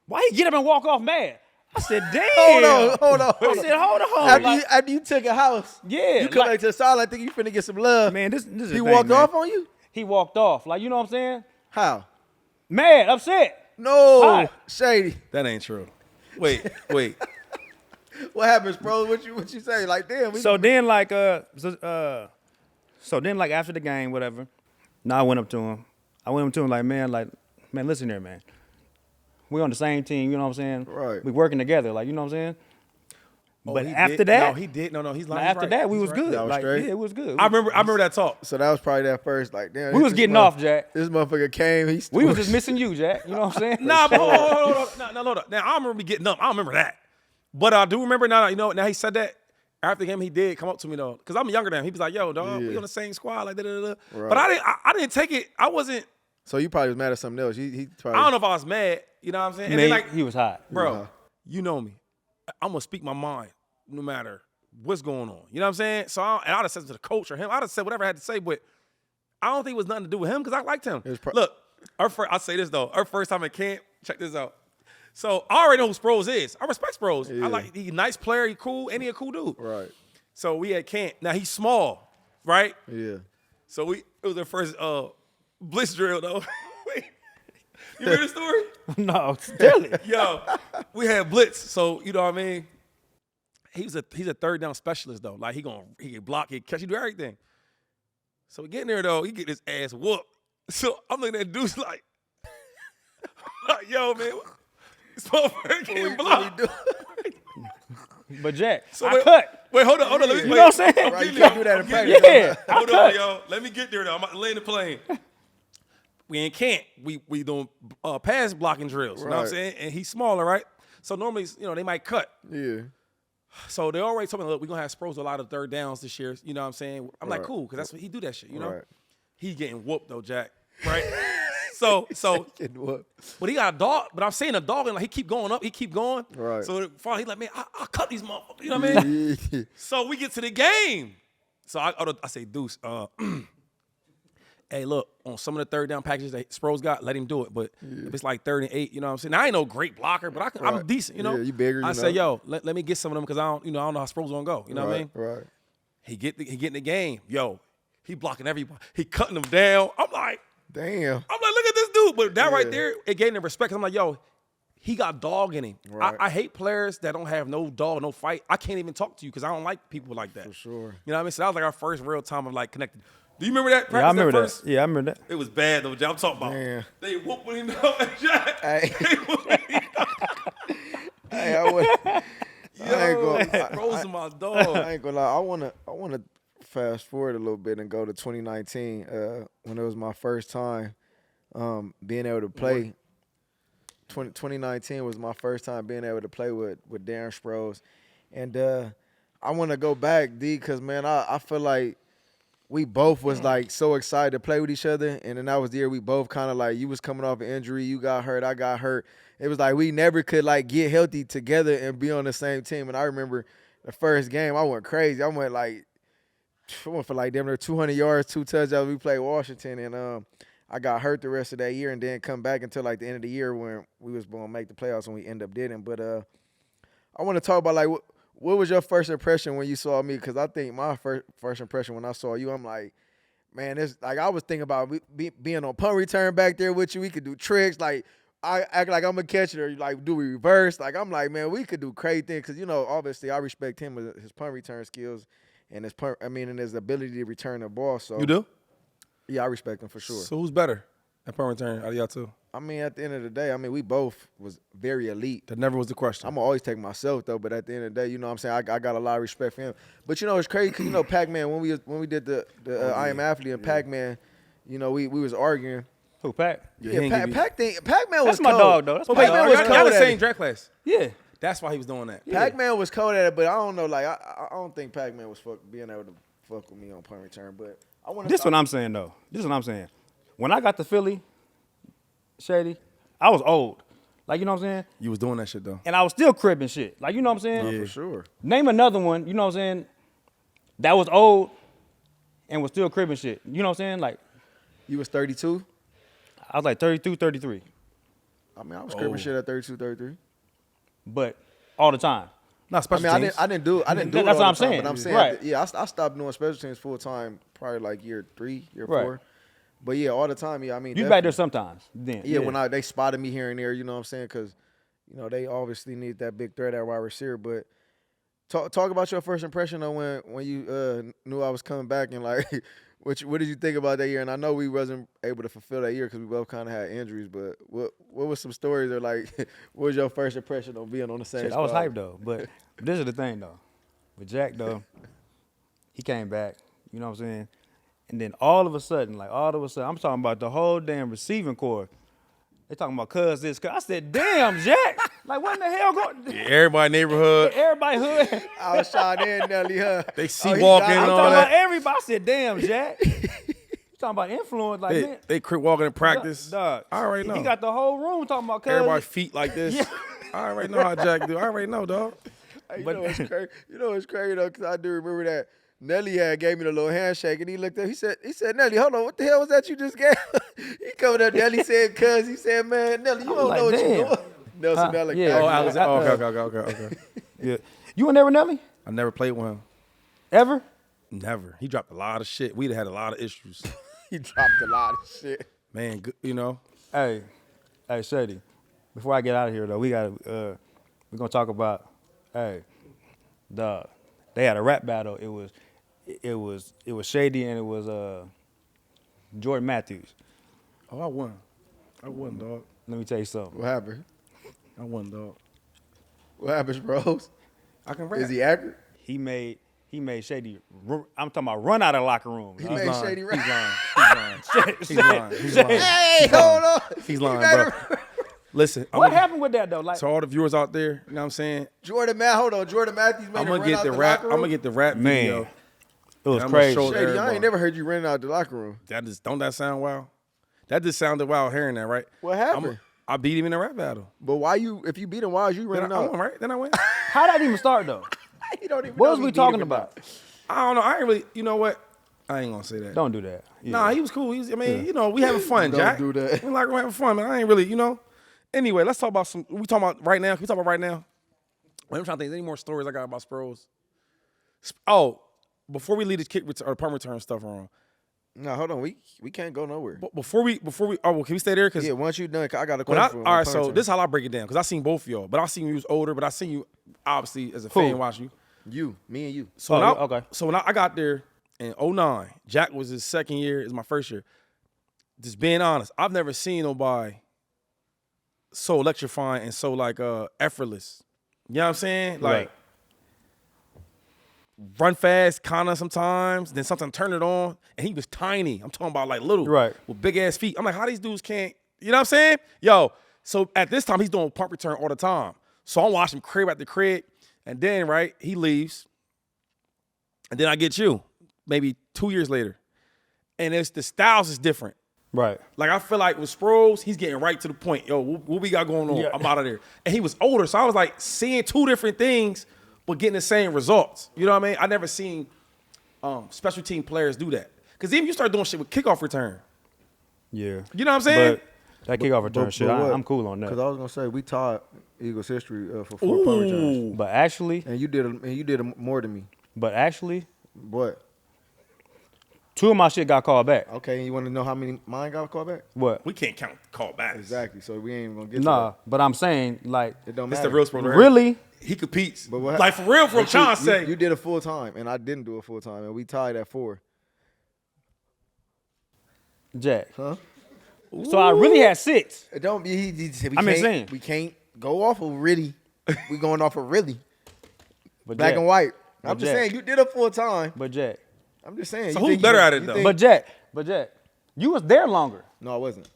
Why he get up and walk off mad? I said, damn. Hold on. I said, hold on. After you took a house, Yeah, you come like- back to the sideline, think you finna get some love. Man, this is he the walked thing, man. off on you? He walked off. Like, you know what I'm saying? How? Mad, upset. No, Hi. Shady. That ain't true. Wait. What happens, bro? What you say? Like, damn. So then, like, after the game, whatever. Now I went up to him. Like, man, listen here, man. We on the same team, you know what I'm saying? Right. We working together, like, you know what I'm saying? Oh, But he after did. that, No, he did. No, he's lying. now, after that, we was good. That was Like, straight? yeah, it was good. I remember that talk. So that was probably that first, like, damn. We was getting off, Jack. This motherfucker came. We was just missing you, Jack. You know what I'm saying? Nah, but hold on. Now I remember me getting up. I don't remember that. But I do remember now. You know, now he said that after the game. He did come up to me though, because I'm younger than him. He was like, "Yo, dog, we on the same squad." Like, da da da. Right. But I didn't take it. I wasn't. So you probably was mad at something else. He probably. I don't know if I was mad. You know what I'm saying? And Man, then, like, he was hot. bro, you know me. I'm gonna speak my mind no matter what's going on. You know what I'm saying? So I'd have said to the coach or him. I'd have said whatever I had to say, but I don't think it was nothing to do with him because I liked him. Look, I'll say this though. Our first time at camp, check this out. So I already know who Sproles is. I respect Sproles. Yeah. I like he's a nice player. He cool, and he a cool dude. Right. So we had camp. Now he's small, right? Yeah. So it was the first blitz drill though. You heard the story? No, tell it. Yo, we had blitz. So you know what I mean. He's a third down specialist though. Like he can block, he can catch, he do everything. So we get in there though, he get his ass whooped. So I'm looking at dudes like, yo man, this motherfucker getting blocked. But Jack, So I cut. Wait, hold on. Let me You know what I'm saying? Right, you can't do that in practice. Yeah, I Hold cut. on, yo. Let me get there though. I'm about to land the plane. We in camp. We doing pass blocking drills. You know what I'm Right. saying? And he's smaller, right? So normally, they might cut. Yeah. So they already told me, look, we're gonna have Sproles a lot of third downs this year. You know what I'm saying? I'm like, Right. cool, because that's what he do that shit, you know? Right. He getting whooped though, Jack. Right? so Getting whooped. but he got a dog, but I'm saying a dog, and like he keep going up, he keep going. Right. So finally he's like, man, I'll cut these motherfuckers. You know what I mean? Yeah. So we get to the game. So I say, Deuce, hey, look, on some of the third down packages that Sproles got, let him do it. But if it's like 3rd and 8, you know what I'm saying? Now, I ain't no great blocker, but I'm Right. decent, you know? Yeah, you bigger, I you say, know. yo, let me get some of them because I don't know how Sproles gonna go. You know what I mean? Right. He get in the game. Yo, he blocking everybody. He cutting them down. I'm like, Damn. look at this dude. But that right there, it gave him respect. I'm like, yo, he got dog in him. Right. I hate players that don't have no dog, no fight. I can't even talk to you because I don't like people like that. For sure. You know what I mean? So that was like our first real time of like connecting. Do you remember that practice? Yeah, I remember that. first? Yeah, I remember that. It was bad though, Jack. I'm talking about. Man. They whooping him up, Jack. Hey. They whooping him up. Hey, I ain't gonna. Rose my I dog. ain't gonna lie. I wanna fast forward a little bit and go to 2019 when it was my first time being able to play. 2019 was my first time being able to play with Darren Sproles, and I want to go back, D, because man, I feel like we both was like so excited to play with each other, and then that was the year we both kind of like, you was coming off an injury, you got hurt, I got hurt. It was like we never could like get healthy together and be on the same team. And I remember the first game, I went crazy. I went for like damn near 200 yards, 2 touchdowns. We played Washington, and I got hurt the rest of that year and didn't come back until like the end of the year when we was going to make the playoffs, and we end up didn't. But I want to talk about like what was your first impression when you saw me? Because I think my first impression when I saw you, I'm like, man, it's like I was thinking about being on punt return back there with you. We could do tricks. Like, I act like I'm a catcher. Or like, do we reverse? Like, I'm like, man, we could do crazy things. Because, obviously I respect him with his punt return skills and his ability to return the ball. So You do? Yeah, I respect him for sure. So who's better at punt return out of y'all two? I mean, at the end of the day, we both was very elite. That never was the question. I'm going to always take myself, though, but at the end of the day, you know what I'm saying, I got a lot of respect for him. But, it's crazy because, Pac-Man, when we did the I Am Athlete and Pac-Man, we was arguing. Who, Pac? Yeah, Pac-Man was That's my cold. dog, though. That's my Pac-Man dog. was Y'all cold the at same it. draft class. Yeah. That's why he was doing that. Pac-Man was cold at it, but I don't know. Like, I don't think Pac-Man was being able to fuck with me on punt return. But I want to. This is what I'm saying, though. This is what I'm saying. When I got to Philly, Shady, I was old. Like, you know what I'm saying? You was doing that shit though. And I was still cribbing shit. Like, you know what I'm saying? For sure. Name another one, you know what I'm saying, that was old and was still cribbing shit. You know what I'm saying? Like, You was 32. I was like 32, 33. I was cribbing shit at 32, 33. But all the time. Not special teams. I didn't do it. That's all what the I'm time, saying. But I'm saying, Right. yeah, I stopped doing special teams full time probably like year 3, year Right. 4. But yeah, all the time, yeah. You back definitely. there sometimes. Then. Yeah, when they spotted me here and there, you know what I'm saying? Because, they obviously need that big threat at wide receiver. But talk about your first impression though when you knew I was coming back and like, what did you think about that year? And I know we wasn't able to fulfill that year because we both kind of had injuries. But what was some stories or like, what was your first impression on being on the same Shit, I squad? was hyped though. But this is the thing though. With Jack though, he came back, you know what I'm saying? And then all of a sudden, I'm talking about the whole damn receiving corps. They talking about cuz this, cuz. I said, damn, Jack. Like, what in the hell going? Yeah, everybody neighborhood. Everybody hood. I was shot in, Nelly, huh? They see he walking got- I'm and all talking about that. everybody. I said, damn, Jack. You talking about influence, like, man. They quit walking in practice. Dog. I already know. He got the whole room talking about cuz. Everybody feet like this. Yeah. I already know how Jack do. I already know, dog. Hey, you But- know what's crazy? You know what's crazy though, because I do remember that Nelly gave me the little handshake, and he looked up. He said, Nelly, hold on, what the hell was that you just gave? He covered up. Nelly said, cuz he said, man, Nelly, you don't like, know what damn. you doing. Nelson Alec. Yeah. Oh, Alexander. Okay. Yeah. You and never Nelly? I never played with him. Ever? Never. He dropped a lot of shit. We'd have had a lot of issues. He dropped a lot of shit. Man, good, you know. Hey, Shady. Before I get out of here though, we're gonna talk about they had a rap battle. It was Shady and it was Jordan Matthews. Oh, I won, dog. Let me tell you something. What happened? I won, dog. What happened, bros? I can rap. Is he accurate? He made Shady. I'm talking about run out of the locker room. He dog. made Shady rap. He's lying. He's lying. Hey, hold on. He's lying, bro. Listen, What happened with that though? Like, to all the viewers out there, you know what I'm saying? Jordan Matthews made I'm him gonna run get out the the rap. locker I'm room. gonna get the rap Man. video. it was I'm gonna crazy. show Shady, I everybody. ain't never heard you running out the locker room. Don't that sound wild? That just sounded wild hearing that, right? What happened? I beat him in a rap battle. But if you beat him, why is you Then running I out? won, right? Then I win. How that even start though? You don't even What know was if we he beat talking him or about? not. I don't know. I ain't really. You know what? I ain't gonna say that. Don't do that. Yeah. Nah, he was cool. You know, we having fun, Don't Jack. do that. We like we're having fun, man. I ain't really, you know. Anyway, let's talk about some. We talking about right now. Can we talk about right now? I'm trying to think. Any more stories I got about Sproles? Oh, before we leave this kick return or punt return stuff on. No, hold on. We can't go nowhere. Before we. Oh, well, can we stay there? Cause Yeah, once you done, I got a when question. all right, so this is how I break it down. Cause I seen both of y'all, but I seen you was older. But I seen you obviously as a fan watching you. me and you. So okay. So when I got there in 2009, Jack was his second year. Is my first year. Just being honest, I've never seen nobody so electrifying and so like effortless. You know what I'm saying? Like run fast, kind of sometimes. Then something turn it on, and he was tiny. I'm talking about like little, Right. with big ass feet. I'm like, how these dudes can't? You know what I'm saying? Yo, so at this time he's doing punt return all the time. So I'm watching crib at the crib, and then right he leaves, and then I get you maybe 2 years later, and it's the styles is different. Right. Like I feel like with Sproles, he's getting right to the point. Yo, what we got going on? Yeah. I'm out of there. And he was older, so I was like seeing two different things, but getting the same results. You know what I mean? I never seen special team players do that. Because even you start doing shit with kickoff return. Yeah. You know what I'm saying? But that kickoff return shit, I'm cool on Because that. I was gonna say we tied Eagles history for 4 punt returns, But actually, and you did more than me. What? 2 of my shit got called back. Okay, you want to know how many mine got called back? What? We can't count callbacks. Exactly. So we ain't even gonna get Nah, to but I'm saying like that. It don't This matter. the real Sproles. really. He competes. But what Like for real, from But you- Sean say. you did a full time, and I didn't do a full time, and we tied at 4. Jack. Huh? So I really had 6. It don't. We I'm can't, insane. We can't go off of really. We going off of really But black Jack, and white. But I'm just Jack. saying you did a full time. But Jack. I'm just saying. So you who's think better you- at it, you though? think- But Jack, you was there longer. No, I wasn't.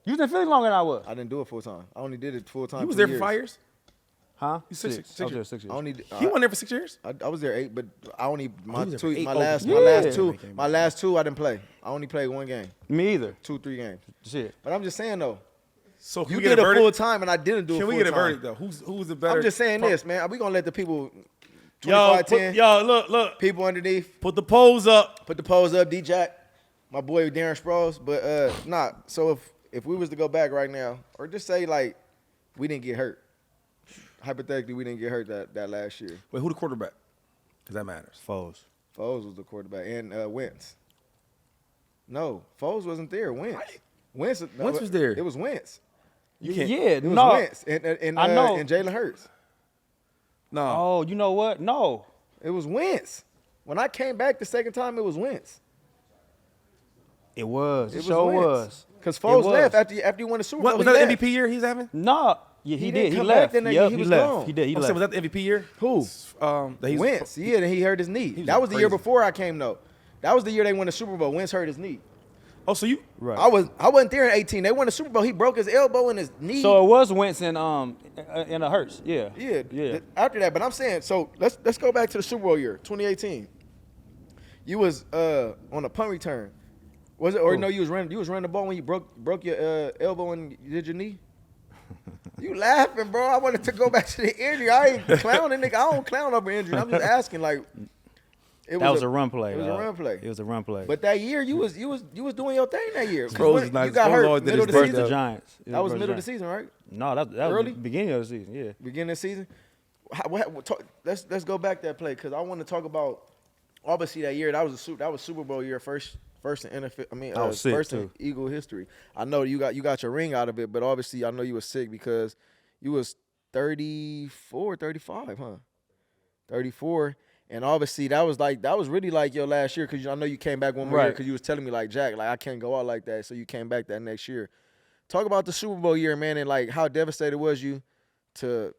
You was in Philly longer than I was. I didn't do it full time. I only did it full time. He was 2 there for years. 5 years? Huh? You six- 6. six I was there years. 6 years. I only. He wasn't there for 6 years? I was there 8, but I only my was there for 2 8. my Oh, last yeah. my last two Okay. my last 2 I didn't play. I only played 1 game, Me either. 2-3 games. Shit. But I'm just saying though, So can you we get did a a full verdict? time and I didn't do a Can full we get a time. verdict, though? Who's the better? I'm just saying this, man. We gonna let the people Yo, 25, 10 look. people underneath. Put the polls up. Put the polls up, D-Jack, my boy Darren Sproles. But so if we was to go back right now, or just say like we didn't get hurt. Hypothetically, we didn't get hurt that last year. Wait, who the quarterback? Because that matters. Foes. Foles was the quarterback, and Wentz. No, Foles wasn't there. Wentz was there. It was Wentz. You can't. Yeah, It was no. Wentz and I know. and Jalen Hurts. No. Oh, you know what? No. It was Wentz. When I came back the second time, it was Wentz. It was. It It sure Wentz. was. Because It Foles was. left after you won the Super Bowl. What was he that left. MVP year he's having? No. Yeah, he He did. didn't He come left. back that next Yep, year. he He was left. gone. He did. He I'm saying, left. was that the MVP year? Who? That he's Wentz. Yeah, and he hurt his knee. was That was the year crazy. before I came though. That was the year they won the Super Bowl. Wentz hurt his knee. Oh, so you? Right. I wasn't there in 18. They won the Super Bowl. He broke his elbow and his knee. So it was Wentz and a Hurts. Yeah. Yeah. After that, but I'm saying, so let's go back to the Super Bowl year, 2018. You was on a punt return. Was it, or no? You was running the ball when you broke your elbow and you did your knee. You laughing, bro? I wanted to go back to the injury. I ain't clowning, nigga. I don't clown over injury. I'm just asking, like, That was a run play. It was a run play. It was a run play. But that year, you was doing your thing that year. 'Cause Sproles when is nice. you got Sproles hurt always did middle of his the birthday. season. The Giants. That was middle of the season, right? No, that Early? was the beginning of the season. Yeah. Beginning of the season. Let's go back that play because I want to talk about obviously that year. That was Super Bowl year, first in NFL. I mean, I was sick, first in too. Eagle history. I know you got your ring out of it, but obviously I know you were sick because you was 34, 35, huh? 34. And obviously that was really like your last year because I know you came back one more year Right. because you was telling me like Jack, like I can't go out like that. So you came back that next year. Talk about the Super Bowl year, man, and like how devastated was you to,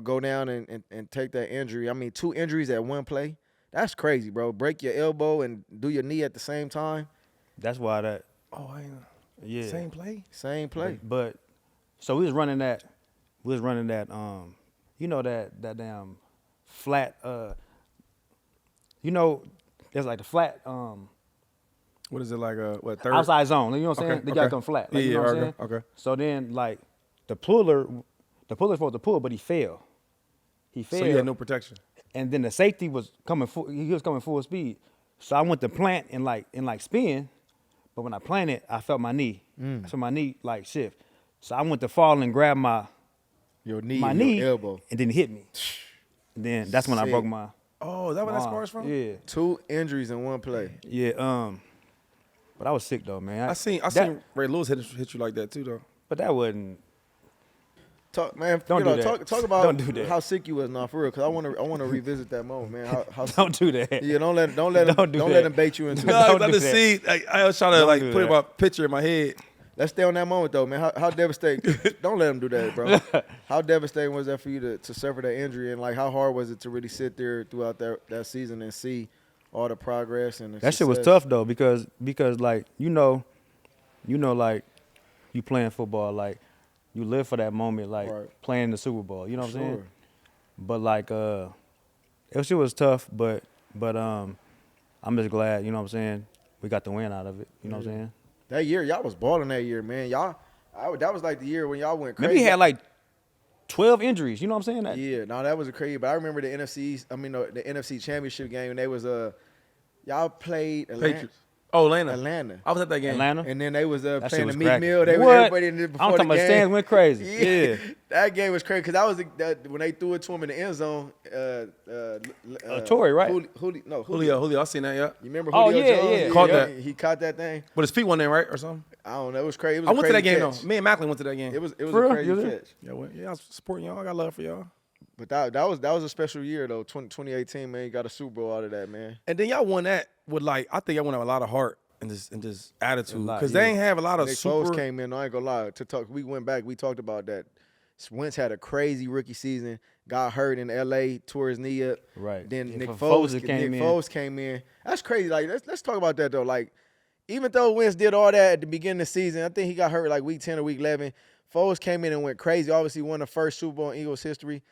go down and take that injury. I mean, 2 injuries at one play. That's crazy, bro. Break your elbow and do your knee at the same time. That's why that. Oh, I ain't. Yeah. Same play. Same play. But so we was running that. That damn flat. There's like the flat. What is it like? What third? Outside zone. You know what I'm saying? Okay, They gotta okay. come flat. Like, Yeah, you know what I'm okay, saying? okay. So then, like, the puller's supposed to pull, but he fell. He fell. So you had no protection. And then the safety was coming full. He was coming full speed. So I went to plant and spin, but when I planted, I felt my knee. So my knee like shift. So I went to fall and grab my Your elbow. and then it hit me. And then that's when I Sick. broke my. Oh, is that where that arm. scars from? Yeah. 2 injuries in one play. Yeah. But I was sick though, man. I seen Ray Lewis hit you like that too, though. But that wasn't. Talk, man. Don't do that. Talk about Don't do that. how sick you was now for real, because I want to revisit that moment, man. How Don't do that. Yeah, don't let Don't him do let that. him bait you into it. No, Don't I do just that. see. I was trying to Don't do put that. my picture in my head. Let's stay on that moment though, man. How devastating? Don't let him do that, bro. How devastating was that for you to suffer that injury, and like how hard was it to really sit there throughout that season and see all the progress and the That shit was success? tough though because like like you playing football, like you live for that moment, like Right. playing the Super Bowl. You know what I'm saying? Sure. But like that shit was tough, but I'm just glad, you know what I'm saying, we got the win out of it. You know what I'm saying? That year, y'all was balling that year, man. That was like the year when y'all went crazy. Maybe he had like 12 injuries. You know what I'm saying? Yeah, no, that was a crazy. But I remember the NFC Championship game, and they was y'all played Atlanta. Patriots. Oh, Atlanta. Atlanta. I was at that game. Atlanta. And then they was That shit playing the was Meek cracking. Mill. They What? everybody in there before I'm talking the about game. stands went crazy. Yeah. That game was crazy because when they threw it to him in the end zone. Torrey, right? Julio. I seen that, yeah. You remember Oh, Julio yeah, Jones? yeah. Caught Yeah, that. He caught that thing. But his feet went in, right, or something? I don't know. It was crazy. It was I a went to that crazy game, catch. though. Me and Macklin went to that game. It was For a real? crazy You was catch. Yeah, I was supporting y'all. I got love for y'all. But that was a special year though. 2018, man. You got a Super Bowl out of that, man. And then y'all won that with I think y'all won with a lot of heart and just attitude. A lot, Because yeah. they ain't have a lot of Nick super. Foles came in. I ain't gonna lie. We went back. We talked about that. Wentz had a crazy rookie season. Got hurt in L.A. Tore his knee up. Right. Then Yeah, Nick Foles Foles came in. That's crazy. Like let's talk about that though. Like even though Wentz did all that at the beginning of the season, I think he got hurt like week 10 or week 11. Foles came in and went crazy. Obviously won the first Super Bowl in Eagles history.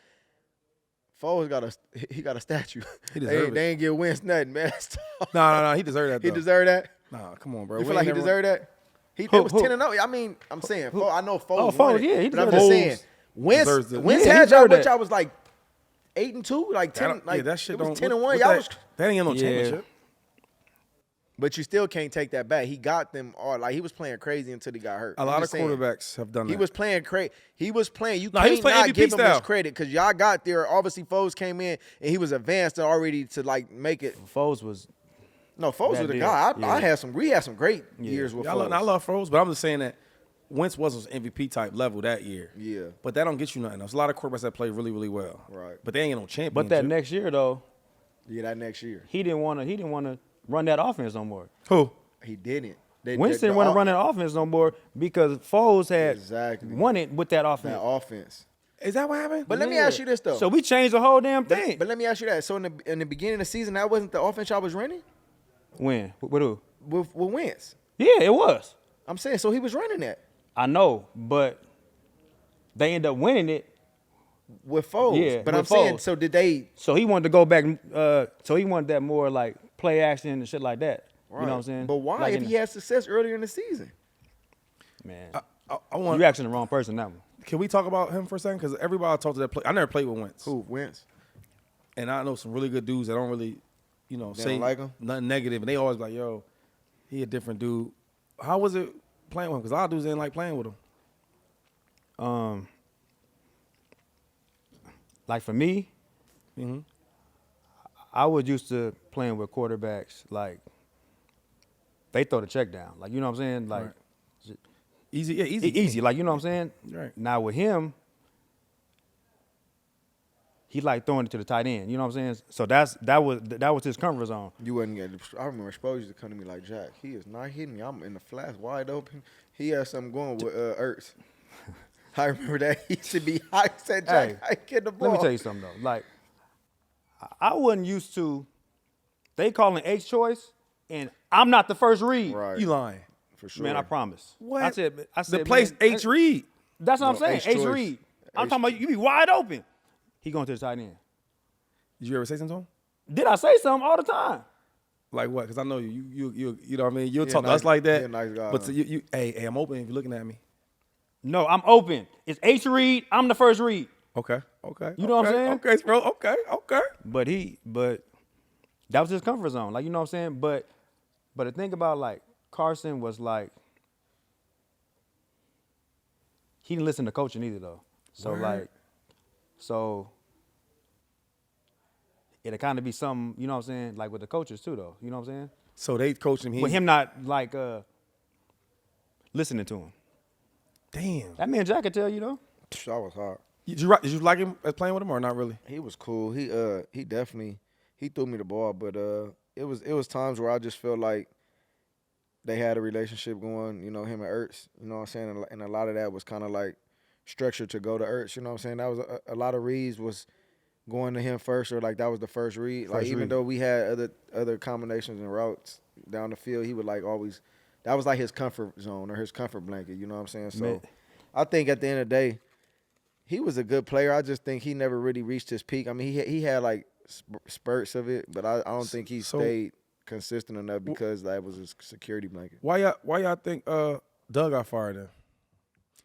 Foles got a statue. He deserve it. They ain't give Wentz nothing, man. No. He deserved that, though. He deserved that. Nah, come on, bro. You We feel like he ain't never- deserved that? They was 10-0. I mean, I'm saying, I know Foles. Foles, won it, yeah, he but I'm deserved just it. saying, Wentz deserves it. Wentz Yeah, he had y'all, deserved which that. I was like 8-2, like 10, like that shit it was don't. 10-1. what Y'all that, was, that ain't get no Yeah. championship. but you still can't take that back. He got them all. Like he was playing crazy until he got hurt. A I'm lot of just saying. quarterbacks have done that. He was playing crazy. He was playing. You No, he was can't playing not MVP give him his style. credit because y'all got there. Obviously, Foles came in and he was advanced already to like make it. Foles was. No, Foles That was the deal. guy. Yeah. We had some great years with I Foles. love Foles, but I'm just saying that Wentz was MVP type level that year. Yeah. But that don't get you nothing. There's a lot of quarterbacks that play really, really well. Right. But they ain't get no championship. But that next year though, Yeah, that next year he didn't want to run that offense no more. Who? he didn't. Wentz didn't want to run that offense no more because Foles had Exactly. won it with that offense. that offense. Is that what happened? But let me ask you this though. So we changed the whole damn thing. But let me ask you that. So in the beginning of the season, that wasn't the offense y'all was running When? With who? with Wentz. Yeah, it was. I'm saying so he was running that I know, but they ended up winning it. with Foles. Yeah, but with I'm saying Foles. so did they? So he wanted to go back. So he wanted that more like play action and shit like that. Right. You know what I'm saying? But why Like if he had success earlier in the season? Man, I want. you asking the wrong person that one. Can we talk about him for a second? Because everybody I talked to that play. I never played with Wentz. Who Wentz? And I know some really good dudes that don't really say like him? nothing negative, and they always like, yo, he a different dude. How was it playing with him? Because a lot of dudes didn't like playing with him. Like for me, Mm-hmm. I was used to playing with quarterbacks like they throw the check down. Like, you know what I'm saying? Like Right. Easy. easy. Like, you know what I'm saying? Right. Now with him, he like throwing it to the tight end. You know what I'm saying? So that was his comfort zone. You wasn't getting. I remember Sproles used to come to me like, Jack, he is not hitting me. I'm in the flat, wide open. He had something going with Ertz. I remember that. He should be high. Said, Jack, Hey, I get the ball. Let me tell you something though. Like, I wasn't used to they calling H choice, and I'm not the first read. Right. You lying. For sure. Man, I promise. What? I said The place man, H Reed. That's what I'm No, saying. H H choice. read. I'm H- talking about you be wide open. He going to the tight end. Did you ever say something to him? Did I say something all the time? Like what? Because I know you know what I mean. You'll He a talk to nice- us like that. he a nice guy, But man. you, hey, I'm open if you're looking at me. No, I'm open. It's H read. I'm the first read. Okay. You know what I'm saying? Okay, bro. Okay. But that was his comfort zone. Like, you know what I'm saying? But the thing about like Carson was like he didn't listen to coaching either though. So it'll kind of be something, you know what I'm saying, like with the coaches too though. You know what I'm saying? So they coached him. With him not like listening to him. Damn. That man Jack could tell you though. I was hard. Did you like him as playing with him or not really? He was cool. He definitely threw me the ball, but it was times where I just felt like they had a relationship going, you know, him and Ertz, you know what I'm saying? And a lot of that was kind of like structured to go to Ertz, you know what I'm saying? That was a lot of reads was going to him first, or like that was the first read. Like even though we had other combinations and routes down the field, he would like always, that was like his comfort zone or his comfort blanket, you know what I'm saying? So Man. I think at the end of the day, he was a good player. I just think he never really reached his peak. I mean, he had like spurts of it, but I don't think he stayed consistent enough because that was his security blanket. Why y'all think Doug got fired then?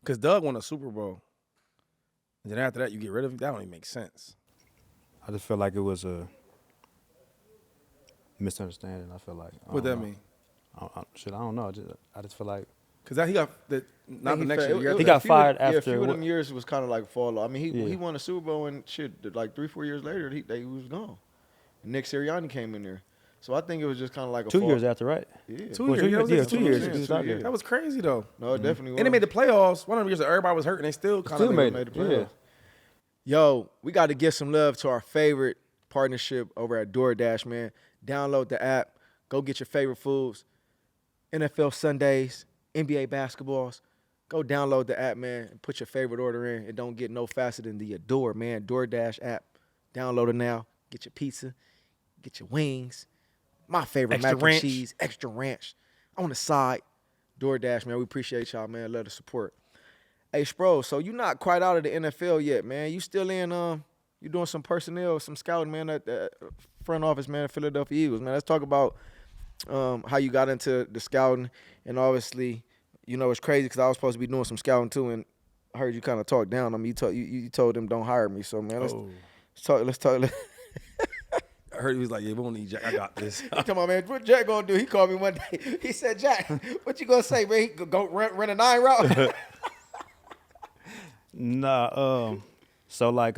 Because Doug won a Super Bowl. And then after that, you get rid of him? That don't even make sense. I just feel like it was a misunderstanding. I feel like. What that mean? I don't know. I just feel like Because he got not the next year. He got fired a few after of what? them years was kind of like fall off. I mean, Yeah. he won a Super Bowl and shit. Like 3-4 years later, he was gone. And Nick Sirianni came in there, so I think it was just kind of like a 2 fall. years after, right? Yeah. 2 Well, years. yeah, That was yeah, it. 2 years. Yeah, He was 2 out there. years. That was crazy though. No, it definitely was. And they made the playoffs. One of the years that everybody was hurting, they still kind Still of made made it. the playoffs. Yo, we got to give some love to our favorite partnership over at DoorDash, man. Download the app. Go get your favorite foods. NFL Sundays, NBA basketballs. Go download the app, man, and put your favorite order in. It don't get no faster than the Adore, man. DoorDash app. Download it now. Get your pizza. Get your wings. My favorite Extra mac and ranch. cheese. Extra ranch. On the side. DoorDash, man. We appreciate y'all, man. Love the support. Hey, Sproles, so you're not quite out of the NFL yet, man. You still in, you doing some personnel, some scouting, man, at the front office, man, at Philadelphia Eagles, man. Let's talk about how you got into the scouting. And obviously, you know, it's crazy because I was supposed to be doing some scouting too, and I heard you kind of talk down on me. You told them don't hire me. So, man, let's talk. I heard he was like, yeah, we don't need Jack. I got this. Come on, man. What Jack gonna do? He called me one day. He said, Jack, what you gonna say, man? He go run a 9 route? Nah, so like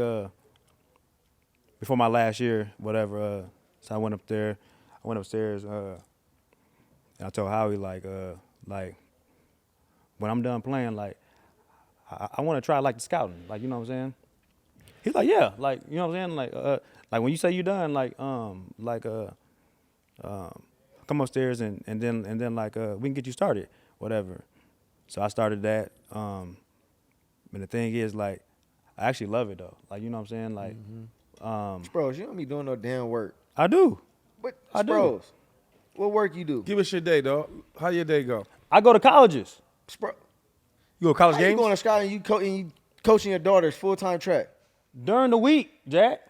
before my last year, whatever, so I went upstairs, and I told Howie like when I'm done playing, like I want to try like the scouting, like, you know what I'm saying? He's like, yeah, like, you know what I'm saying? Like when you say you're done, come upstairs and then like we can get you started, whatever. So I started that. And the thing is, like, I actually love it though. Like, you know what I'm saying? Like, Sproles, you don't be doing no damn work. I do. What, I do. Sproles, what work you do? Give us your day, dog. How your day go? I go to colleges You go to college How you games? going to Scott and you coaching your daughter's full-time track? during the week, Jack.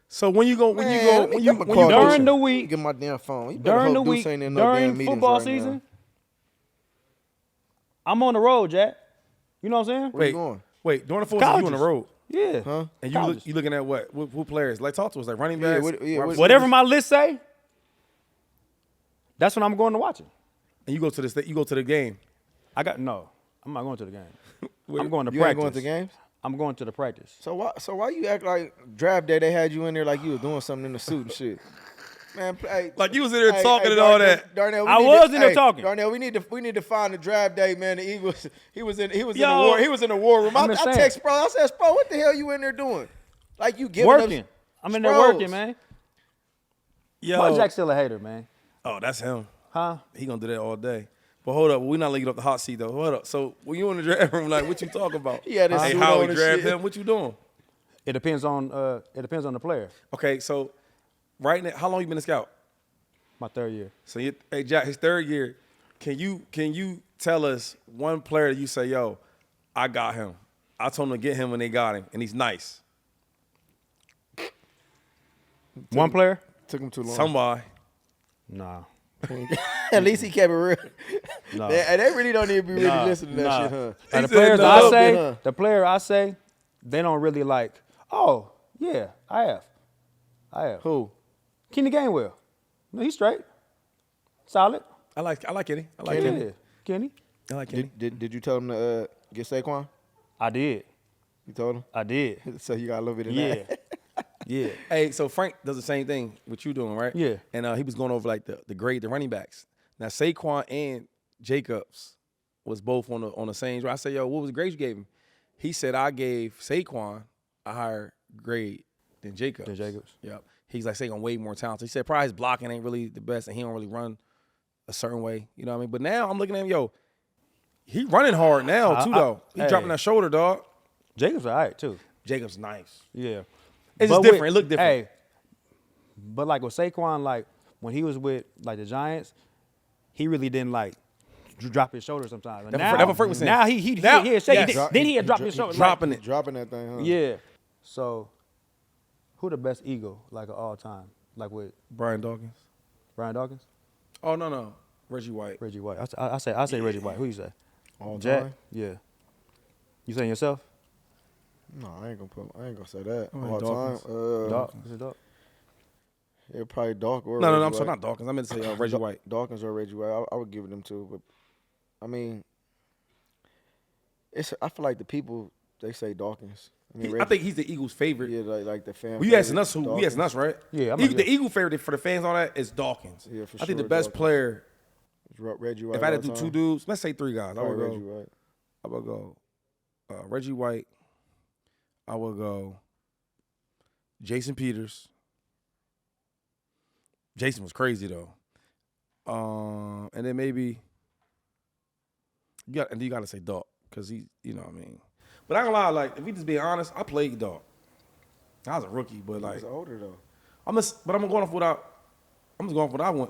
So when you go, Man, let me get my when call. you go, During the week, Get my damn phone. You better during the hope week, Deuce ain't in no damn during meetings football right season, now. I'm on the road, Jack. You know what I'm saying? Where you going? wait, during the full season, you on the road. Yeah. Huh? And Colleges. you looking at what players? Like, talk to us, like running Yeah, backs. what- wide what- receivers? Whatever my list say, That's when I'm going to watch it. And you go to the game. I'm not going to the game. I'm going to You practice. ain't going to games? I'm going to the practice. So why you act like draft day they had you in there like you was doing something in the suit and shit? Man, hey, Like you was in there talking and all that. Darnell, I was in there talking. Darnell, we need to find the draft day, man. The Eagles, he was in the Yo, war room. I I'm just saying. text Sproles. I said, Sproles, what the hell you in there doing? Like you giving Working. Us, I'm in there Sproles. working, man. Yo. Why Jack still a hater, man? Oh, that's him. Huh? He gonna do that all day. But hold up, we're not letting you off the hot seat though. Hold up. So when you in the draft room, like what you talking about? He had his hey, suit how on we and draft shit. him? What you doing? It depends on the player. Okay, so right now, how long you been a scout? My 3rd year. So hey Jack, his 3rd year. Can you tell us one player that you say, yo, I got him. I told them to get him when they got him, and he's nice. One player? Took him too long. Somebody. Nah. At least he kept it real. No. They really don't need to be really listening to that shit, huh? And the He said players no. I say, Huh? the player I say, they don't really like. Oh yeah, I have. Who? Kenny Gainwell. No, he's straight. Solid. I like Kenny. I like Yeah. Kenny. Kenny. I like Kenny. Did you tell him to get Saquon? I did. You told him? I did. So you got a little bit of Yeah. that. Yeah. Hey, so Frank does the same thing what you doing, right? Yeah. And he was going over like the grade, the running backs. Now Saquon and Jacobs was both on the same. I said, yo, what was the grade you gave him? He said I gave Saquon a higher grade than Jacobs. Yep. He's like Saquon way more talented. He said probably his blocking ain't really the best, and he don't really run a certain way. You know what I mean? But now I'm looking at him, yo, he running hard now too though. He hey. dropping that shoulder, dog. Jacobs all right too. Jacobs nice. Yeah. It's But just different. It look different. Hey, but like with Saquon, like when he was with like the Giants, he really didn't like drop his shoulder sometimes. That's what Frank was saying. Now he Now- had shaky. yes. Then he had dropped his shoulder. dropping it. Dropping that thing, huh? Yeah. So, who the best Eagle like of all time? Like with Brian Dawkins. Brian Dawkins, Oh no. Reggie White. Reggie White. I say Reggie White. Who you say? All Jack. time? Yeah. You saying yourself? No, I ain't gonna say that. Oh, All Dawkins. time. Dawk. Is it Dawk? Yeah, probably Dawk or No, Reggie I'm sorry, White. not Dawkins. I meant to say Reggie White. Dawkins or Reggie White. I would give it them two, but I mean, I feel like the people they say Dawkins. I mean, I think he's the Eagles' favorite. yeah, like the fan. Well, you asking favorite, us who? We Dawkins. asking us, right? Yeah, I'm The Eagle favorite for the fans on that is Dawkins. Yeah, for I think the sure, best Dawkins. player. Reggie White. If I had all to do time. two dudes, let's say three guys. I would Probably Reggie go. White. I would go Reggie White. I would go Jason Peters. Jason was crazy though. And then maybe you got to say Dawk because he, you know what I mean. But I ain't gonna lie, like if we just being honest, I played Dawk. I was a rookie, but like He's older though. I'm just going off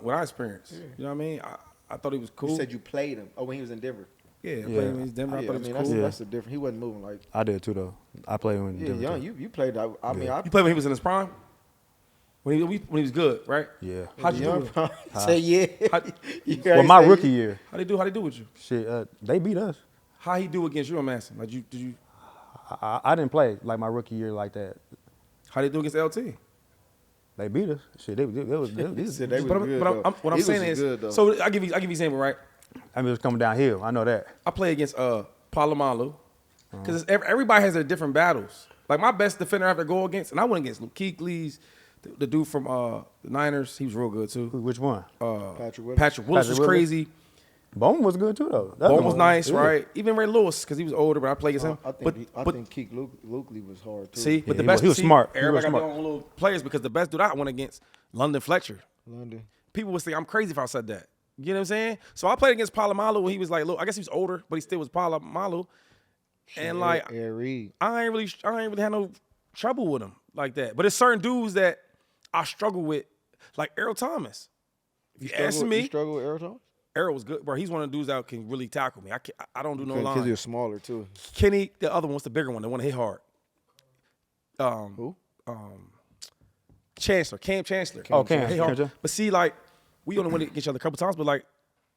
what I experienced. Yeah. You know what I mean? I thought he was cool. You said you played him. Oh, when he was in Denver. Yeah, I Yeah. played him in Denver. I Yeah, thought I he was mean, cool. that's the difference. He wasn't moving like. I did too though. I played when Yeah, Denver, young. too. You played. I mean, I You played when he was in his prime? When he was good, right? Yeah. How'd you do young. with him? Say yeah. How- You Well, already my said rookie year, How'd he do with you? shit, they beat us. How he do against you, I'm asking. Like, did you? I didn't play like my rookie year like that. How they do against LT? They beat us. Shit, they was. He said they was But good, what though. I'm He saying was is, good, though. so I give you an example, right? I mean, it was coming downhill. I know that. I play against Palomalu because everybody has their different battles. Like my best defender I have to go against, and I went against Luke Kuechly's, the dude from the Niners. He was real good too. Which one? Patrick Willis. Patrick Willis was Willis? crazy. Bowman was good too though. Bone was nice, Yeah. right? Even Ray Lewis because he was older, but I played against him. I but think Keek Lukeley was hard too. see, Yeah, but the he best was see, smart. He Everybody was got smart. their own little players because the best dude I went against London Fletcher. London. People would say I'm crazy if I said that. You know what I'm saying? So I played against Palomalu when he was like, look, I guess he was older, but he still was Palomalu. And like, Air Reed. I ain't really had no trouble with him like that. But there's certain dudes that I struggle with, like Errol Thomas. If you ask You me, struggle with Errol Thomas? Errol was good, bro. He's one of the dudes that can really tackle me. I don't do no Because line. he was smaller too. Kenny, the other one, what's the bigger one? The one that hit hard. Who? Chancellor, Cam Chancellor. Oh, Cam, Hit hard. Cam. But see, like, we only went against each other a couple times, but like,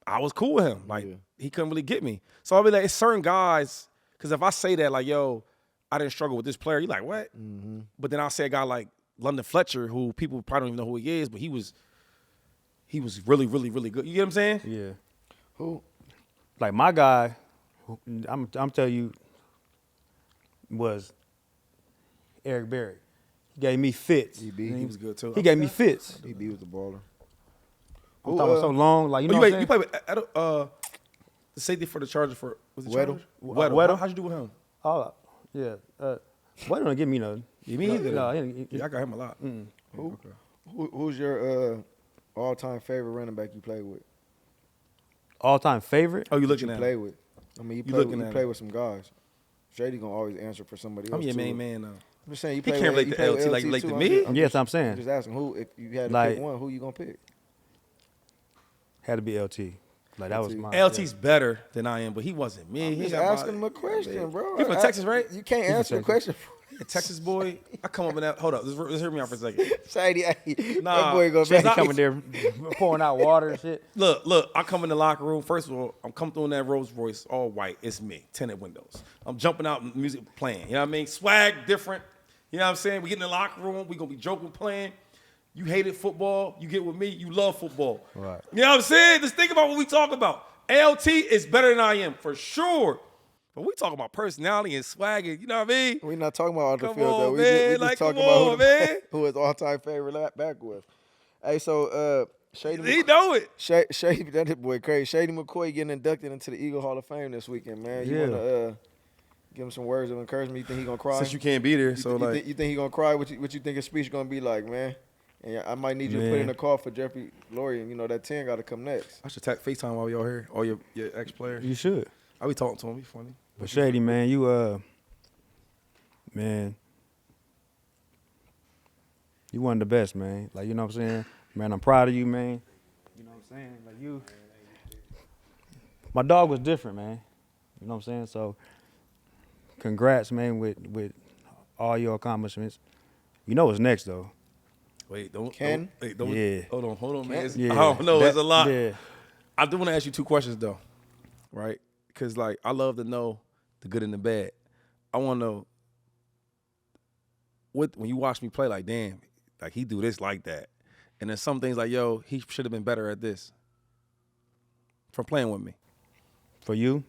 I was cool with him. Like, Yeah. he couldn't really get me. So I'll be like, it's certain guys, because if I say that, like, yo, I didn't struggle with this player, you're like, what? Mm-hmm. But then I'll say a guy like London Fletcher, who people probably don't even know who he is, but he was he was really, really, really good. You get what I'm saying? Yeah. Who? Like my guy, I'm telling you, was Eric Berry. He gave me fits. EB. He was good too. He gave me fits. EB was the baller. I'm talking about so long, like you know you what I'm played saying? with the safety for the Chargers for was it Weddle? Chargers? Weddle. How'd you do with him? Oh, yeah. Why don't give me nothing? Yeah, me either. No, Yeah, I got him a lot. Who's your all-time favorite running back you played with? all-time favorite. Oh, you You looking at play him? with? I mean, you looking at play him. with some guys. Shady gonna always answer for somebody else. I'm your too. main man now. I'm just saying you He play can't with, relate you to play with LT like- LT like too. to I'm me. just- Yes, I'm saying. Just asking who, if you had to Like- pick one, who you gonna pick? Had to be LT. Like that was LT. my LT's better than I am, but he wasn't me. I'm He just got my- asking him a question, bro. He from Texas, right? You can't from answer the Texas. question. A Texas boy. I come up in that. Hold up. Let's hear me out for a second. Shady, hey, Nah, that boy gonna Shady be coming there pouring out water and shit. Look. I come in the locker room. First of all, I'm coming through in that Rolls Royce, all white. It's me, tinted windows. I'm jumping out, music playing. You know what I mean? Swag different. You know what I'm saying? We get in the locker room. We gonna be joking, playing. You hated football. You get with me. You love football. Right. You know what I'm saying? Just think about what we talk about. LT is better than I am for sure. But we talking about personality and swag. And, you know what I mean? We're not talking about on the Come field, though. on, We man. just Like, talking come about on, man. who his all-time favorite back was. Hey, so Shady, He know it. Shady, that boy crazy. Shady McCoy getting inducted into the Eagle Hall of Fame this weekend, man. You Yeah. wanna give him some words of encouragement? You think he gonna cry? Since you can't be there, You so think- like, you think he gonna cry? What you think his speech gonna be like, man? And I might need you to put Man. in a call for Jeffrey Lurie, and you know that 10 got to come next. I should FaceTime while y'all here, all your ex-players. You should. I be talking to him. He funny. But Shady, man, you man, you one of the best, man. Like you know what I'm saying, man. I'm proud of you, man. You know what I'm saying, like you. My dog was different, man. You know what I'm saying. So, congrats, man, with all your accomplishments. You know what's next though. Wait, don't. Ken? Don't, Yeah. Hold on, man. It's- Yeah. I don't know. There's a lot. Yeah. I do want to ask you two questions though, right? Because like I love to know the good and the bad. I want to know when you watch me play, like damn, like he do this like that, and then some things like yo, he should have been better at this. From playing with me. For you,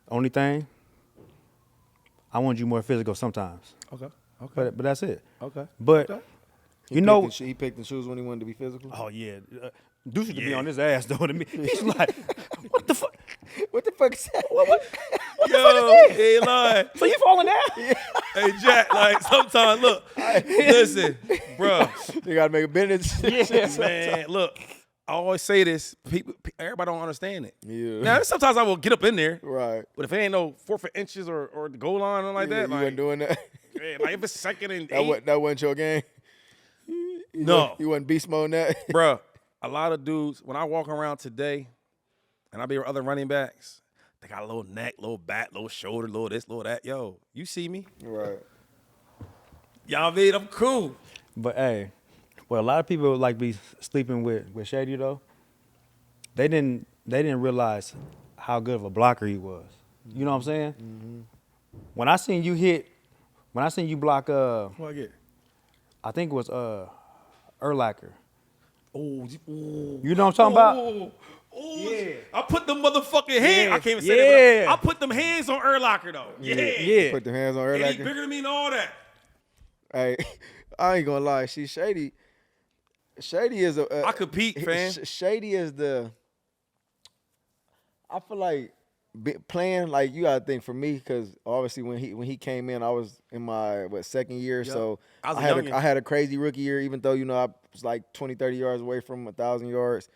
only thing, I want you more physical sometimes. Okay. Okay. But that's it. Okay. But Okay. you know, He picked and choose when he wanted to be physical. oh yeah, Deuce should be on his ass though. To me, he's like, what the fuck? What the fuck is that? Yo, he ain't lying. So you falling down? Hey Jack, like sometimes look, listen, bro, You gotta make a business. Yeah, man, look. I always say this. Everybody don't understand it. Yeah. Now, sometimes I will get up in there, Right. but if it ain't no 4 inches or the goal line or like Yeah, that, you like, wasn't doing that. man, like if it's second and That, eight, that wasn't your game. no, You wasn't beast mode in that. bro. A lot of dudes, when I walk around today, and I be with other running backs, they got a little neck, little back, little shoulder, little this, little that. Yo, you see me? Right. Y'all mean I'm cool. But hey, well, a lot of people like be sleeping with Shady though. They didn't realize how good of a blocker he was. You know what I'm saying? Mm-hmm. When I seen you block What I get? I think it was Urlacher. Oh, You know what I'm talking about? Oh, Yeah. I put them motherfucking hands. Yeah, I can't even say that. yeah. But I put them hands on Urlacher though. Yeah. Yeah. Put the hands on her And like he bigger than me and all that. Hey, I ain't gonna lie. See, Shady is a. I compete, fam. Shady is the. I feel like playing like you gotta think for me because obviously when he came in I was in my second year, Yep. so I was a I had youngin'. I had a crazy rookie year even though I was like 20-30 yards away from 1,000 yards,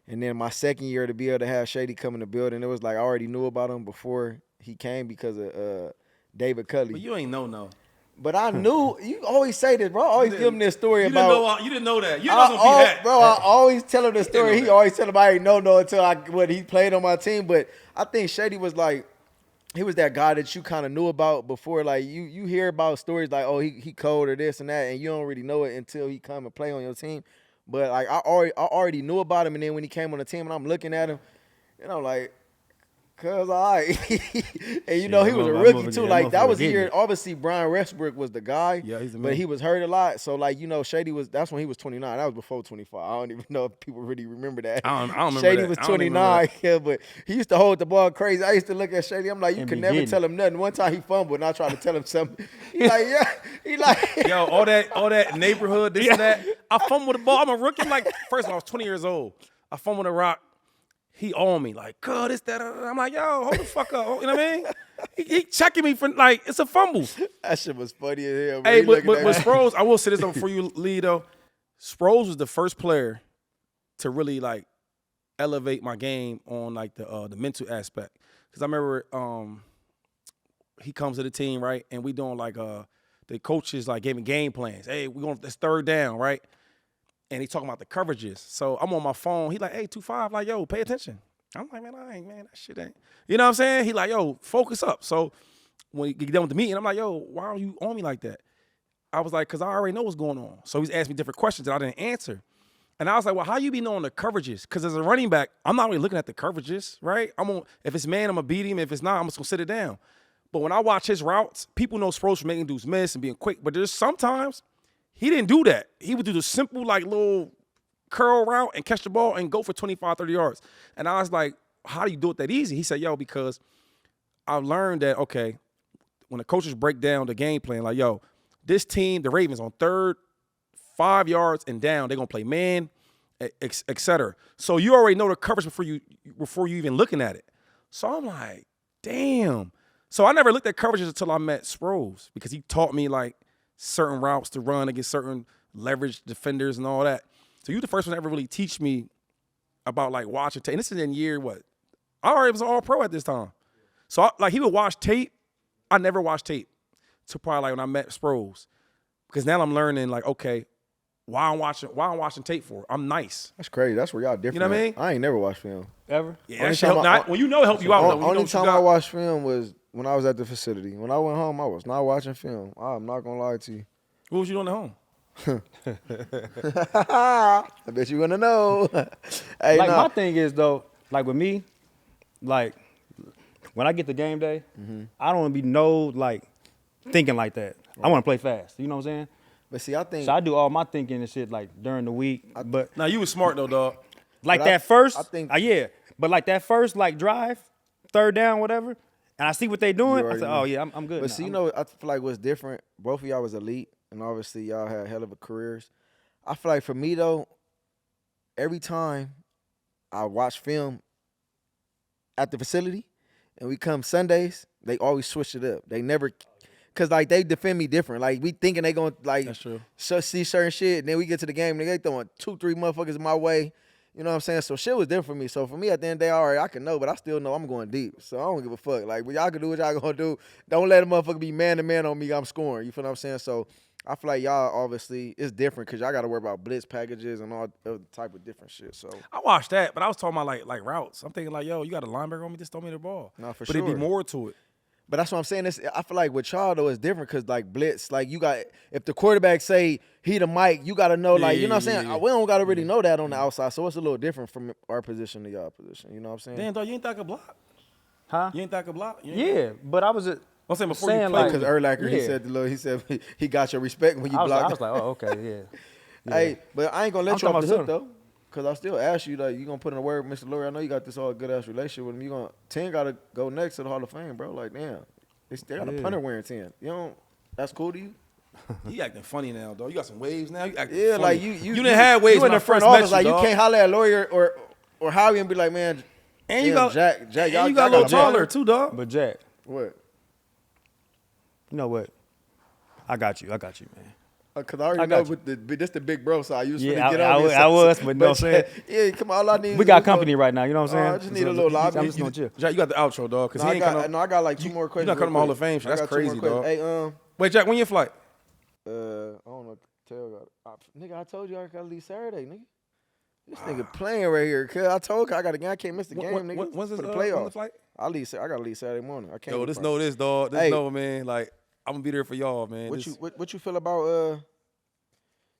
and then my second year to be able to have Shady come in the building, it was like I already knew about him before he came because of David Culley. But you ain't know. But I knew you always say this, bro. I always give him this story You about. didn't know that. You didn't know I was gonna be that. Bro, I always tell him the story. know He that. always tell him I ain't know until when he played on my team. But I think Shady was like, he was that guy that you kind of knew about before. Like you hear about stories like, oh, he cold or this and that, and you don't really know it until he come and play on your team. But like I already knew about him, and then when he came on the team, and I'm looking at him, and I'm like, Cause and Shit, he was a I'm rookie moving- too. yeah, Like that motherfucker was the getting year. it. Obviously, Brian Westbrook was the guy. Yeah, he's the but man. he was hurt a lot. So like Shady was. That's when he was 29. That was before 25. I don't even know if people really remember that. I don't remember Shady that. was I don't even remember 29. Yeah, but he used to hold the ball crazy. I used to look at Shady. I'm like, you And could be never getting tell him nothing. One time he fumbled, and I tried to tell him something. He like, yeah. He like, Yo, all that neighborhood, this and that. I fumbled the ball. I'm a rookie. I'm like, first of all, I was 20 years old. I fumbled the rock. He on me like, God, this, that. I'm like, yo, hold the fuck up. You know what I mean? He checking me for like, it's a fumble. that shit was funny as hell. Bro. Hey, He but looking at me. Sproles, I will say this though before you lead though. Sproles was the first player to really like elevate my game on like the mental aspect. Cause I remember he comes to the team, right? And we doing like the coaches like gave me game plans. Hey, we going this third down, right? And he talking about the coverages. So I'm on my phone. He like, hey, 2-5, like, yo, pay attention. I'm like, man, that shit ain't. You know what I'm saying? He like, yo, focus up. So when he get done with the meeting, I'm like, yo, why are you on me like that? I was like, because I already know what's going on. So he's asking me different questions that I didn't answer. And I was like, well, how you be knowing the coverages? Because as a running back, I'm not really looking at the coverages, right? If it's man, I'm going to beat him. If it's not, I'm just going to sit it down. But when I watch his routes, people know Sproles from making dudes miss and being quick. But there's sometimes he didn't do that. He would do the simple, like, little curl route and catch the ball and go for 25, 30 yards. And I was like, how do you do it that easy? He said, yo, because I learned that, okay, when the coaches break down the game plan, like, yo, this team, the Ravens, on third, 5 yards and down, they're going to play man, et cetera. So you already know the coverage before you even looking at it. So I'm like, damn. So I never looked at coverages until I met Sproles because he taught me, like, certain routes to run against certain leverage defenders and all that. So you the first one to ever really teach me about, like, watching tape. And this is in year, what? I already was all pro at this time. So, he would watch tape. I never watched tape till probably, like, when I met Sproles. Because now I'm learning, like, okay, why I'm watching tape for? I'm nice. That's crazy. That's where y'all different. You know what I mean? I ain't never watched film. Ever? Yeah, Only that shit help. time When you know it help you out. Though. When you know Only what you time got. I watched film was when I was at the facility. When I went home, I was not watching film. I'm not gonna lie to you. What was you doing at home? I bet you wanna know. Hey, Like, nah. my thing is, though, like, with me, like, when I get to game day, I don't want to be like, thinking like that. I want to play fast. You know what I'm saying? But see, I think So I do all my thinking and shit, like, during the week. But, Now, you was smart, though, dog. like, but that first, I think- yeah. But, like, that first, like, drive, third down, whatever, and I see what they doing, I already say, know. oh, yeah, I'm good But now. see, you I'm- know, I feel like what's different, both of y'all was elite, and obviously y'all had hell of a careers. I feel like for me, though, every time I watch film at the facility and we come Sundays, they always switch it up. They never, because, like, they defend me different. Like, we thinking they going to, like, That's true. see certain shit, and then we get to the game, and they throwing 2-3 motherfuckers my way. You know what I'm saying? So shit was different for me. So for me, at the end of the day, all right, I can know, but I still know I'm going deep. So I don't give a fuck. Like, but y'all can do what y'all gonna do. Don't let a motherfucker be man-to-man on me. I'm scoring. You feel what I'm saying? So I feel like y'all, obviously, it's different because y'all got to worry about blitz packages and all other type of different shit. So I watched that, but I was talking about, like routes. I'm thinking, like, yo, you got a linebacker on me, just throw me the ball. Nah, for But it'd be sure. more to it. But that's what I'm saying. I feel like with y'all, though, it's different because, like, blitz, like, you got, if the quarterback say he the Mike, you got to know, like, you know what I'm saying? Yeah. We don't got to really know that on the outside. So it's a little different from our position to y'all position. You know what I'm saying? Damn, dog, you ain't that good block. Huh? You ain't that good block. Yeah, but I was I'm saying before saying, you play. like, Because Urlacher, yeah. he said he got your respect when you I blocked. was like, oh, okay, yeah. Hey, but I ain't gonna let I'm you off talking the about hook though, because I still ask you, like, you gonna put in a word, Mr. Lawyer. I know you got this all good ass relationship with him. You gonna 10 gotta go next to the Hall of Fame, bro. Like, damn, they got a punter wearing 10. You don't. That's cool to you? You acting funny now, dog. You got some waves now. You acting Yeah, funny. like you didn't have waves You when in I the front first met office, you, like dog. you can't holler at a lawyer or Howie and be like, man. And you damn, got Jack. and y'all you got a y'all little taller too, dog. But Jack, What? you know what? I got you, man. Because I already I know, got you. but this the big bro side. You was Yeah, finna get I on was- this. I was, but you know what I'm saying? Yeah, come on. All I need We is got a little- company right now, you know what I'm saying? I just need a little lobby. I'm just gonna chill. Jack, you got the outro, dog. Because No, he ain't coming. I got like two more questions. not coming to real Hall of quick. Fame, so I that's got two more crazy, questions. dog. Hey, Wait, Jack, when your flight? I don't know. Nigga, I told you I gotta leave Saturday, nigga. This nigga playing right here. Cause I told you I can't miss the game, nigga. When's this, for the when's playoffs. the flight? I gotta leave Saturday morning. I can't. Yo, leave this Friday. know this, dog. This Hey. know, man. Like, I'm gonna be there for y'all, man. What This- you feel about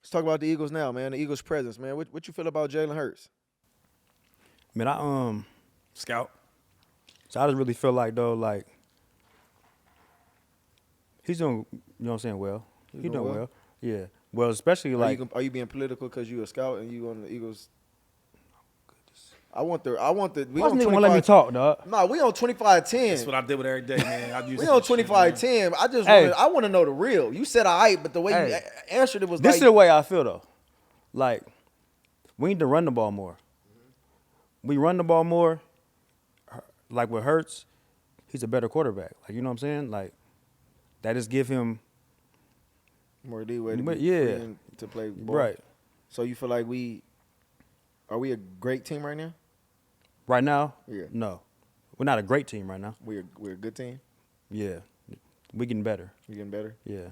let's talk about the Eagles now, man. The Eagles' presence, man. What you feel about Jalen Hurts? Man, I Scout. So I just really feel like though, like he's doing, you know what I'm saying, well. He's doing well. Yeah. Well, especially like. Are you being political because you a scout and you on the Eagles? I want the. We Why on doesn't 25. let me talk, dog? Nah, we on 25-10. That's what I did with every day, man. We on 25-10. I want to know the real. You said all right, but the way you answered it was This like. is the way I feel though. Like, we need to run the ball more. We run the ball more. Like with Hurts, he's a better quarterback. Like, you know what I'm saying? Like, that just give him more leeway to play ball. Right. So you feel like are we a great team right now? Right now? Yeah. No. We're not a great team right now. We're a good team. Yeah. We getting better. You getting better? Yeah.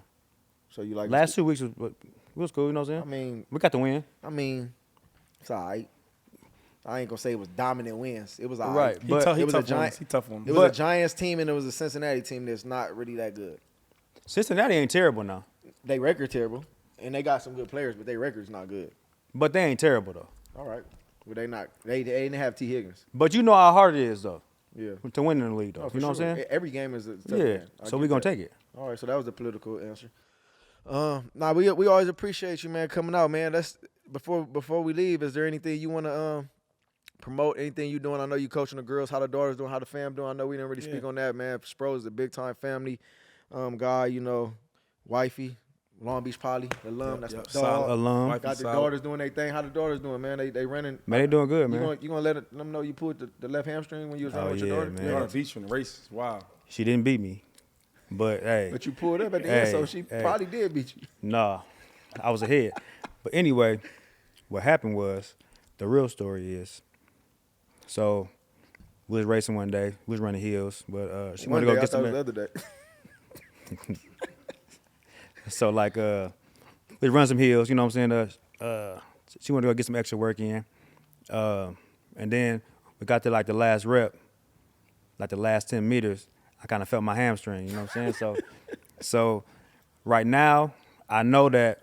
So you like last 2 weeks was cool, you know what I'm saying? I mean, we got the win. I mean, it's all right. I ain't gonna say it was dominant wins. It was all right. right. But He tough on. It was a Giants team and it was a Cincinnati team that's not really that good. Cincinnati ain't terrible now. They record terrible, and they got some good players, but their record's not good. But they ain't terrible though. All right. Well, they not. They didn't have T. Higgins. But you know how hard it is though. Yeah. To win in the league though. Oh, you know what I'm sure. saying? Every game is a tough Yeah. game. So we gonna take it. All right. So that was the political answer. We always appreciate you, man, coming out, man. That's before we leave. Is there anything you want to promote? Anything you doing? I know you coaching the girls. How the daughters doing? How the fam doing? I know we didn't really speak on that, man. Sproles is a big time family guy. You know, wifey. Long Beach Poly, alum. That's my dog. Alum. Got the daughters doing their thing. How the daughters doing, man? They running. Man, they doing good, man. You gonna let them know you pulled the left hamstring when you was running with your daughter? man. Yeah, beat you in the race. Wow. She didn't beat me. But hey. But you pulled up at the end, so she probably did beat you. Nah. I was ahead. But anyway, what happened was, the real story is, so we was racing one day. We was running hills, but she wanted to go get some. The other day. So like we run some hills, you know what I'm saying? She wanted to go get some extra work in. And then we got to like the last rep, like the last 10 meters, I kind of felt my hamstring, you know what I'm saying? So right now, I know that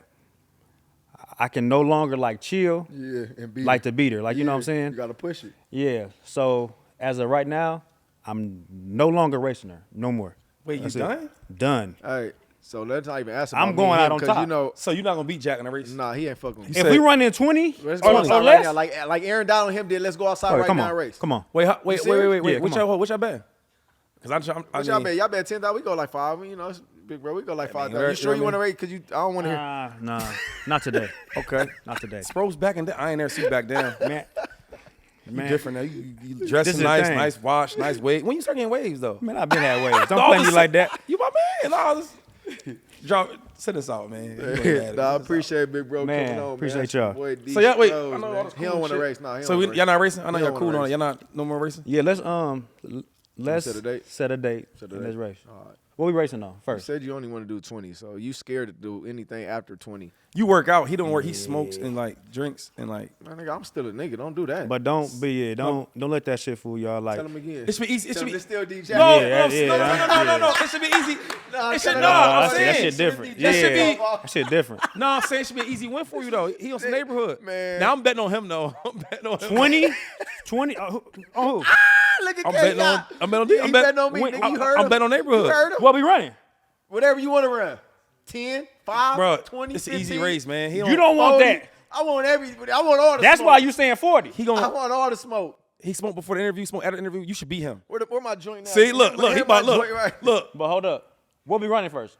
I can no longer like chill, and beat like to beat her, like you know what I'm saying? You gotta push it. Yeah. So as of right now, I'm no longer racing her, no more. Wait, That's you it. done? Done. All right. So let's not even ask about I'm going out on top. You know, So you're not gonna beat Jack in the race? nah, he ain't fucking with me. If we run in 20 Let's or go outside right less, now. Like Aaron Donald and him did. Let's go outside right come now on, and race. come on. Wait. serious? Yeah, What y'all bet? Because What y'all bet? Y'all bet 10,000. We go like 5. You know, it's big bro. We go like 5,000. You sure you want to race? Because I don't want to hear. Nah, not today. Okay. Not today. Sproles back in down. I ain't never see you back down. Man, You different now. You This dressing is the nice, thing. nice wash, nice wave. When you start getting waves though? man, I've been that way. Don't play me like that. You my man. Send us out, man. Nah, I appreciate Big Bro Man, coming on. appreciate man. y'all. Boy, D So y'all wait. Sproles, I know all man. this He don't cool want to shit. race. Nah, he So don't wanna y'all race. not racing? I know He y'all don't cool wanna on it. race. Y'all not no more racing? Yeah, let's Set a date? set a date Set a and date. let's race. All right. What we racing on You first? said you only want to do 20, so you scared to do anything after 20. You work out. He don't work. He smokes and like drinks and like. Man, nigga, I'm still a nigga. Don't do that. But don't let that shit fool y'all. Like Tell him again. It should be easy. It Tell should him be. it's still DJ. No, Yeah, no. It should be easy. Nah, It should cut no. off. I'm that saying shit different. That should Yeah, be. that shit different. No, I'm saying it should be an easy win for you though. He on some neighborhood. Man. Now I'm betting on him though. I'm betting on him. 20. Oh, Look at I'm K. betting on. I'm betting on. He I'm betting on me. win- Nigga, you heard I'm him. betting on neighborhood. You heard him? what we running? Whatever you want to run. 10, 5, Bro, 20, it's an 15. easy race, man. You don't want 40. that. I want I want all the That's smoke. why you saying 40. He I gonna. want all the smoke. He smoked before the interview. Smoked after the interview. You should beat him. Where my joint now? See, look. He Where about my look. joint right? Look. But hold up. What we running first?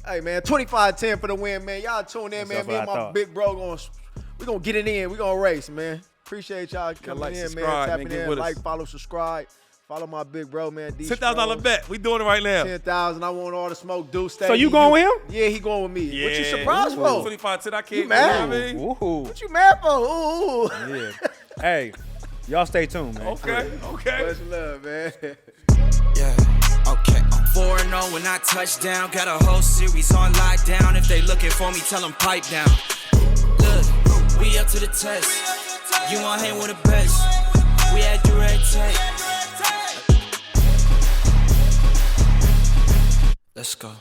Hey, man, 25-10 for the win, man. Y'all tune in, man. That's Me and what I my thought. big bro we gonna get it in. We gonna race, man. Appreciate y'all coming like, in, man. subscribe, Tapping man. Get in, with us. like, follow, subscribe. Follow my big bro, man. $10,000 bet. We doing it right now. 10,000. I want all the smoke. Do stay. So you going with him? Yeah, he going with me. What you Yeah. surprised for? 25-10. I can't. You mad? know what I mean? Ooh. What you mad for? Ooh. Yeah. Hey, y'all stay tuned, man. Okay. Much love, man. Yeah, okay. 4-0 when I touch down. Got a whole series on lockdown. If they looking for me, tell them pipe down. Look, we up to the test. You want hang with the best. We had direct tape. Let's go.